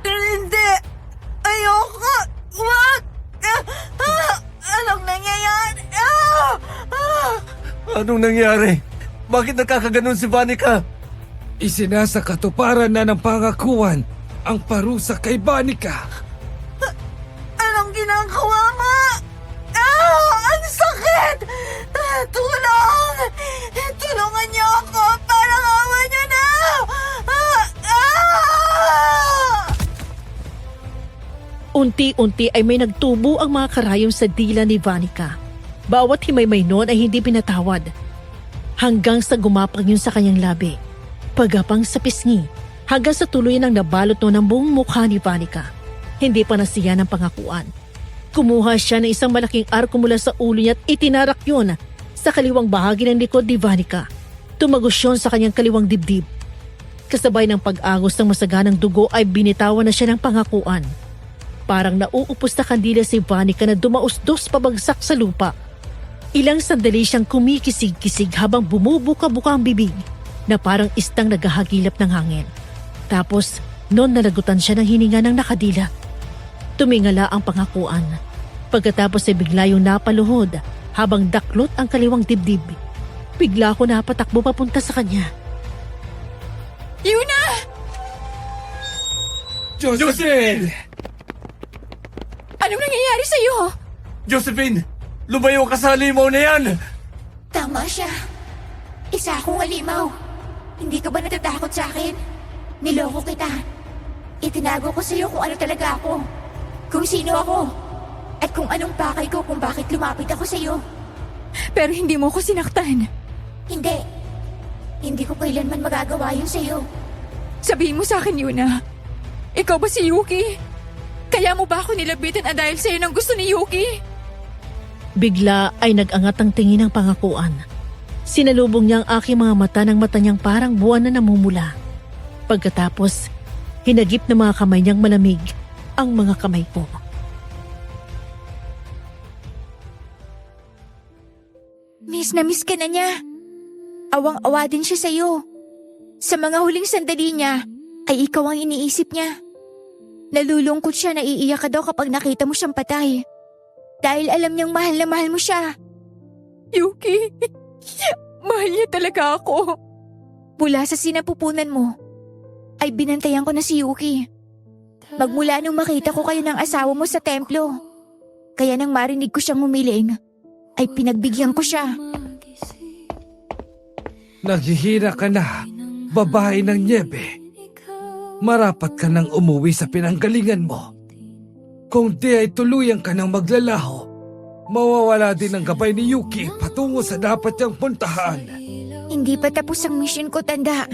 Hindi! Ayoko! Wag! Anong nangyayari? Anong nangyari? Bakit nakakaganon si Vanica? Isinasakatuparan na ng pangakuan ang parusa kay Vanica. Anong ginagawa mo? Ang sakit! Tulong! Tulungan niyo ako! Parang awa niyo na! Unti-unti ay may nagtubo ang mga karayom sa dila ni Vanica. Bawat himay-may noon ay hindi pinatawad. Hanggang sa gumapang yun sa kanyang labi. Pagapang sa pisngi, hanggang sa tuluyan ng nabalot noon ang buong mukha ni Vanica. Hindi pa nasiya ng pangakuan. Kumuha siya ng isang malaking arko mula sa ulo niya at itinarak yun sa kaliwang bahagi ng likod ni Vanica. Tumagos yun sa kanyang kaliwang dibdib. Kasabay ng pag-agos ng masaganang dugo ay binitawan na siya ng pangakuan. Parang nauupos na kandila si Vanica na dumausdos pabagsak sa lupa. Ilang sandali siyang kumikisig-kisig habang bumubuka-buka ang bibig na parang istang naghahagilap ng hangin. Tapos, noon nalagutan siya ng hininga ng nakadila. Tumingala ang pangakuan. Pagkatapos ay bigla yung napaluhod habang daklot ang kaliwang dibdib. Bigla ko napatakbo papunta sa kanya. Yuna! Josephine! Anong nangyayari sa'yo? Josephine! Lumayo ka sa halimaw na yan! Tama siya. Isa akong halimaw. Hindi ka ba natatakot sa akin? Niloko kita. Itinago ko sa'yo kung ano talaga ako. Kung sino ako. At kung anong pakay ko kung bakit lumapit ako sa'yo. Pero hindi mo ko sinaktan. Hindi. Hindi ko kailanman magagawa yun sa'yo. Sabihin mo sa akin, Yuna. Ikaw ba si Yuki? Kaya mo ba ako nilabitan dahil sa'yo ng gusto ni Yuki? Bigla ay nag-angat ang tingin ng pangakuan. Sinalubong niya ang aking mga mata ng mata niyang parang buwan na namumula. Pagkatapos, hinagip ng mga kamay niyang malamig ang mga kamay ko. Miss na miss ka na niya. Awang-awa din siya sa'yo. Sa mga huling sandali niya, ay ikaw ang iniisip niya. Nalulungkot siya na iiyak ka daw kapag nakita mo siyang patay. Dahil alam niyang mahal na mahal mo siya. Yuki, mahal niya talaga ako. Mula sa sinapupunan mo, ay binantayan ko na si Yuki. Magmula nung makita ko kayo ng asawa mo sa templo. Kaya nang marinig ko siyang humiling, ay pinagbigyan ko siya. Naghihina ka na, babae ng Niebe. Marapat ka nang umuwi sa pinanggalingan mo. Kung di ay tuluyan ka nang maglalaho, mawawala din ang gabay ni Yuki patungo sa dapat niyang puntahan. Hindi pa tapos ang mission ko, tanda.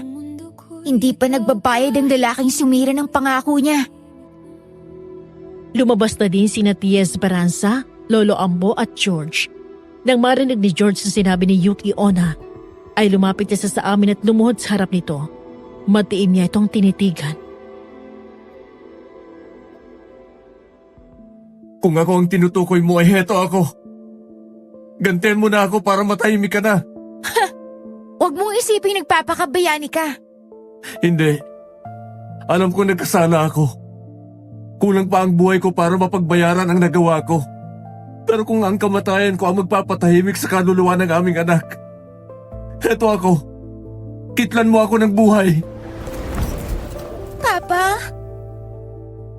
Hindi pa nagbabayad ang lalaking sumira ng pangako niya. Lumabas na din sina Tia Esperanza, Lolo Ambo at George. Nang marinig ni George sa sinabi ni Yuki Onna, ay lumapit siya sa amin at lumuhod sa harap nito. Matiin niya itong tinitigan. Kung ako ang tinutukoy mo ay heto ako. Gantihan mo na ako para matahimik ka na. Huwag mong isiping nagpapakabayani ka. Hindi. Alam ko nagkasala ako. Kulang pa ang buhay ko para mapagbayaran ang nagawa ko. Pero kung ang kamatayan ko ang magpapatahimik sa kaluluwa ng aming anak, heto ako. Kitlan mo ako ng buhay. Papa?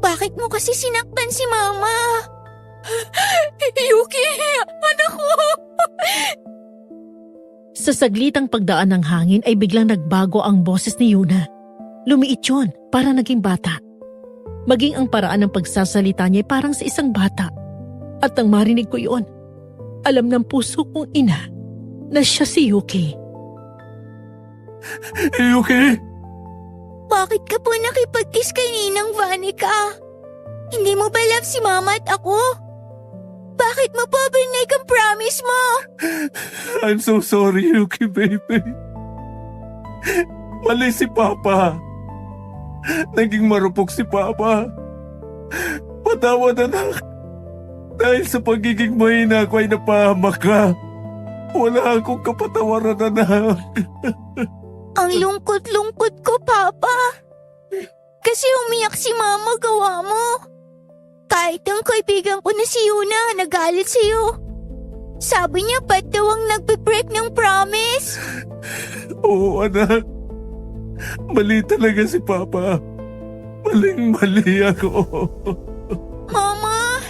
Bakit mo kasi sinaktan si Mama? Yuki! Anak ko! Sa saglitang pagdaan ng hangin ay biglang nagbago ang boses ni Yuna. Lumiit yun, para naging bata. Maging ang paraan ng pagsasalita niya ay parang sa isang bata. At nang marinig ko yun, alam ng puso kong ina na siya si Yuki. Yuki! Bakit ka po nakipag-kiss kay Ninang Vanica? Hindi mo ba love si Mama at ako? Bakit mo po binigay ang promise mo? I'm so sorry, Yuki baby. Mali si Papa. Naging marupok si Papa. Patawad, anak. Dahil sa pagiging mahina ko ay napahamak ka. Wala akong kapatawaran, anak. Ang lungkot-lungkot ko, Papa. Kasi umiyak si Mama, gawa mo. Kahit ang kaibigan ko na si Yuna, nagalit sa'yo. Sabi niya ba't daw ang nagbe-break ng promise? Oo, anak. Mali talaga si Papa. Maling-mali ako. Mama!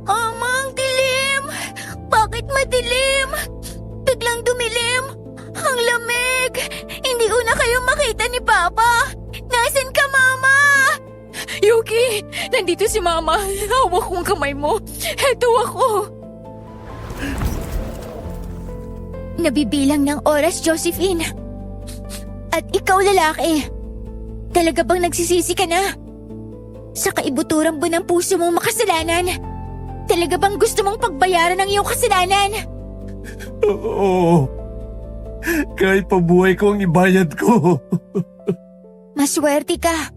Mama, ang dilim! Bakit madilim? Biglang dumilim! Ang lamig! Hindi ko na kayo makita ni Papa! Nasaan ka, Mama? Yuki! Nandito si Mama. Hawak kong kamay mo. Heto ako. Nabibilang ng oras, Josephine. At ikaw, lalaki. Talaga bang nagsisisi ka na? Sa kaibuturan ba ng puso mong makasalanan? Talaga bang gusto mong pagbayaran ang iyong kasalanan? Oo. Kahit pabuhay ko ang ibayad ko. Maswerte ka.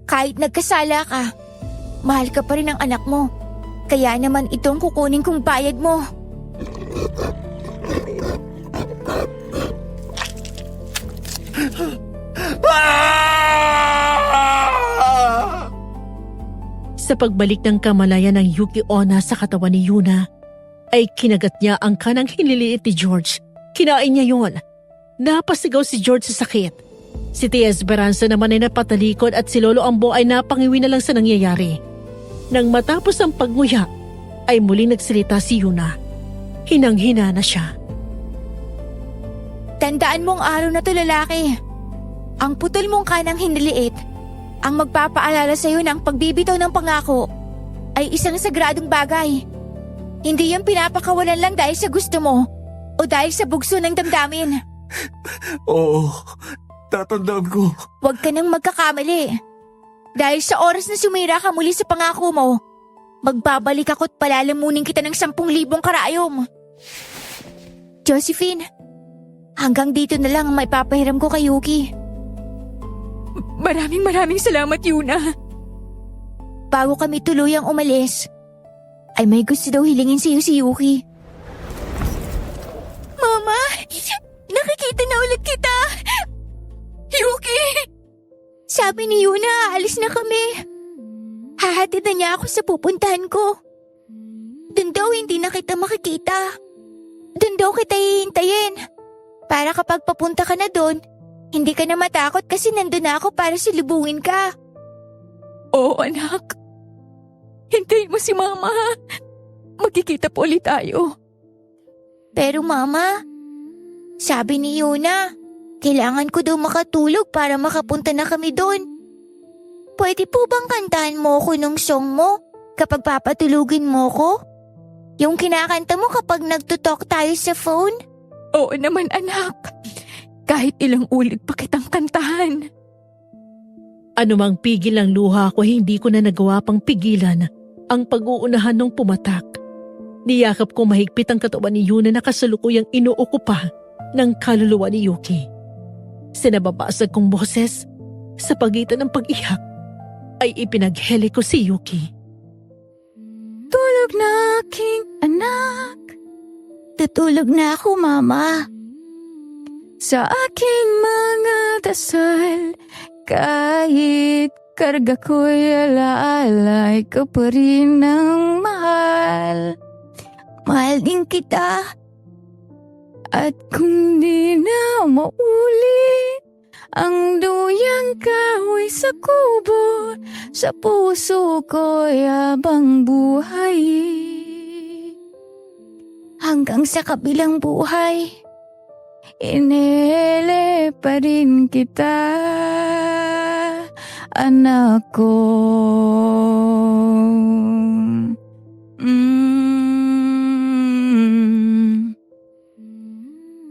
Kahit nagkasala ka, mahal ka pa rin ng anak mo. Kaya naman itong kukunin kong bayad mo. Sa pagbalik ng kamalayan ng Yuki Onna sa katawan ni Yuna, ay kinagat niya ang kanang hiniliit ni George. Kinain niya yon. Napasigaw si George sa sakit. Si Tia Esperanza naman ay napatalikod at si Lolo Ambo ay napangiwi na lang sa nangyayari. Nang matapos ang pagnguya, ay muling nagsalita si Yuna. Hinang-hina na siya. Tandaan mong araw na to, lalaki. Ang putol mong kanang hiniliit, ang magpapaalala sa iyo na ang pagbibitaw ng pangako ay isang sagradong bagay. Hindi yung pinapakawalan lang dahil sa gusto mo o dahil sa bugso ng damdamin. Oo, tatandaan ko. Huwag ka nang magkakamali. Dahil sa oras na sumira ka muli sa pangako mo, magbabalik ako't palalamunin kita ng 10,000 karayom. Josephine, hanggang dito na lang ang maipapahiram ko kay Yuki. Maraming salamat, Yuna. Bago kami tuluyang umalis, ay may gusto daw hilingin sa iyo si Yuki. Mama, nakikita na ulit kita! Yuki! Sabi ni Yuna, aalis na kami. Hahatid na niya ako sa pupuntahan ko. Doon daw hindi na kita makikita. Doon daw kita hihintayin. Para kapag papunta ka na doon, Hindi ka na matakot kasi nandun na ako para silubungin ka. Oo, anak. Hintayin mo si Mama. Magkikita po ulit tayo. Pero Mama, sabi ni Yuna, kailangan ko daw makatulog para makapunta na kami doon. Pwede po bang kantahan mo ko nung song mo kapag papatulugin mo ko? Yung kinakanta mo kapag nagtutalk tayo sa phone? Oo naman, anak. Kahit ilang ulit pa kitang kantahan. Anumang pigil ang luha ko, hindi ko na nagawa pang pigilan ang pag-uunahan ng pumatak. Niyakap ko mahigpit ang katawan ni Yuna na kasalukuyang inuukupa ng kaluluwa ni Yuki. Sinababasag kong boses sa pagitan ng pag-iyak ay ipinagheli ko si Yuki. Tulog na aking anak. Tutulog na ako, Mama. Sa aking mga dasal, kahit karga ko'y alaalay ka pa rin ng mahal. Mahal din kita. At kung di na maulit ang duyang kahoy sa kubo, sa puso ko'y abang buhay. Hanggang sa kabilang buhay. Inele pa rin kita, anak ko.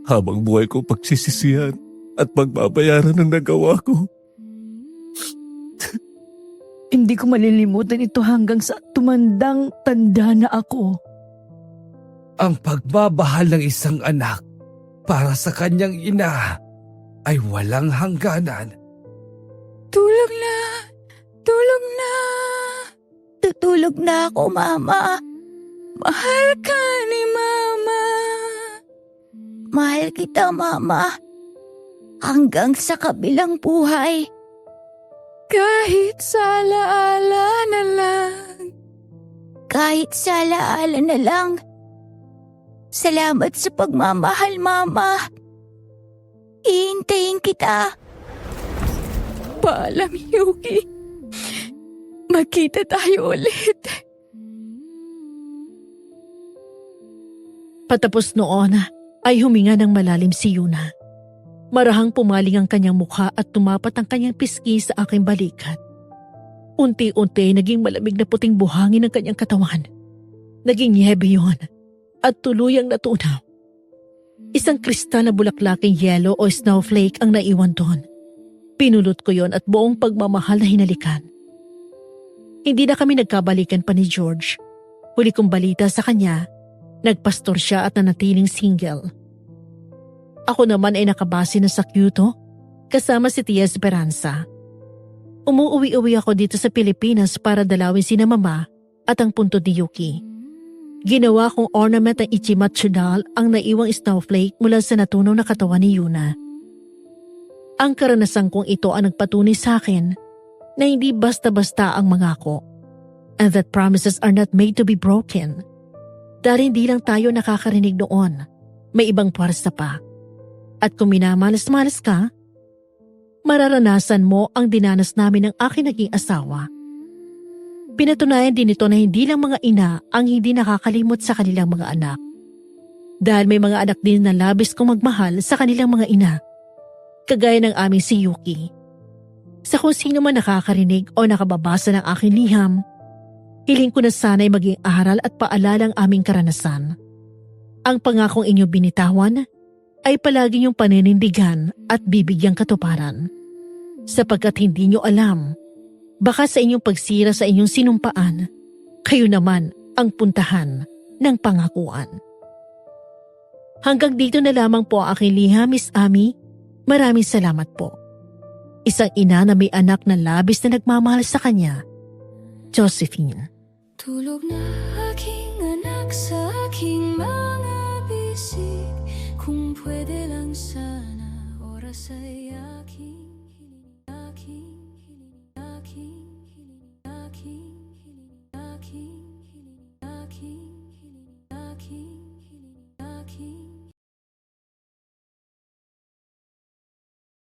Habang buhay ko pagsisisihan at pagbabayaran ng nagawa ko. Hindi ko malilimutan ito hanggang sa tumandang tanda na ako. Ang pagmamahal ng isang anak para sa kanyang ina ay walang hangganan. Tulog na, tulog na. Tutulog na ako, Mama. Mahal ka ni Mama. Mahal kita, Mama. Hanggang sa kabilang buhay. Kahit sa alaala na lang. Kahit sa alaala na lang. Salamat sa pagmamahal, Mama. Iintayin kita. Paalam, Yuki. Magkita tayo ulit. Patapos noon ay huminga ng malalim si Yuna. Marahang pumaling ang kanyang mukha at tumapat ang kanyang pisngi sa aking balikat. Unti-unti naging malamig na puting buhangin ang kanyang katawan. Naging yebe yun at tuluyang natunaw. Isang kristal na bulaklaking yelo o snowflake ang naiwan doon. Pinulot ko yon at buong pagmamahal na hinalikan. Hindi na kami nagkabalikan pa ni George. Huli kong balita sa kanya, nagpastor siya at nanatiling single. Ako naman ay nakabase na sa Kyoto kasama si Tia Esperanza. Umuuwi-uwi ako dito sa Pilipinas para dalawin sina Mama at ang punto ni Yuki. Ginawa kong ornament ng Ichimatsu doll ang naiwang snowflake mula sa natunaw na katawan ni Yuna. Ang karanasan kong ito ang nagpatunay sa akin na hindi basta-basta ang mangako and that promises are not made to be broken. Dahil hindi lang tayo nakakarinig noon, may ibang puwersa pa. At kung minamalas-malas ka, mararanasan mo ang dinanas namin ng aking naging asawa. Pinatunayan din ito na hindi lang mga ina ang hindi nakakalimot sa kanilang mga anak. Dahil may mga anak din na labis kong magmahal sa kanilang mga ina, kagaya ng aming si Yuki. Sa kung sino man nakakarinig o nakababasa ng aking liham, hiling ko na sana'y maging aral at paalala ang aming karanasan. Ang pangakong inyong binitawan ay palagi niyong paninindigan at bibigyang katuparan. Sapagkat hindi niyo alam, baka sa inyong pagsira sa inyong sinumpaan, kayo naman ang puntahan ng pangakuan. Hanggang dito na lamang po ang aking liham, Miss Ami. Maraming salamat po. Isang ina na may anak na labis na nagmamahal sa kanya, Josephine. Tulog na aking anak sa aking mga bisig. Kung pwede lang sana oras ay aking hiling, aking hiling, aking hiling, aking hiling, aking hiling, aking hiling, aking hiling, aking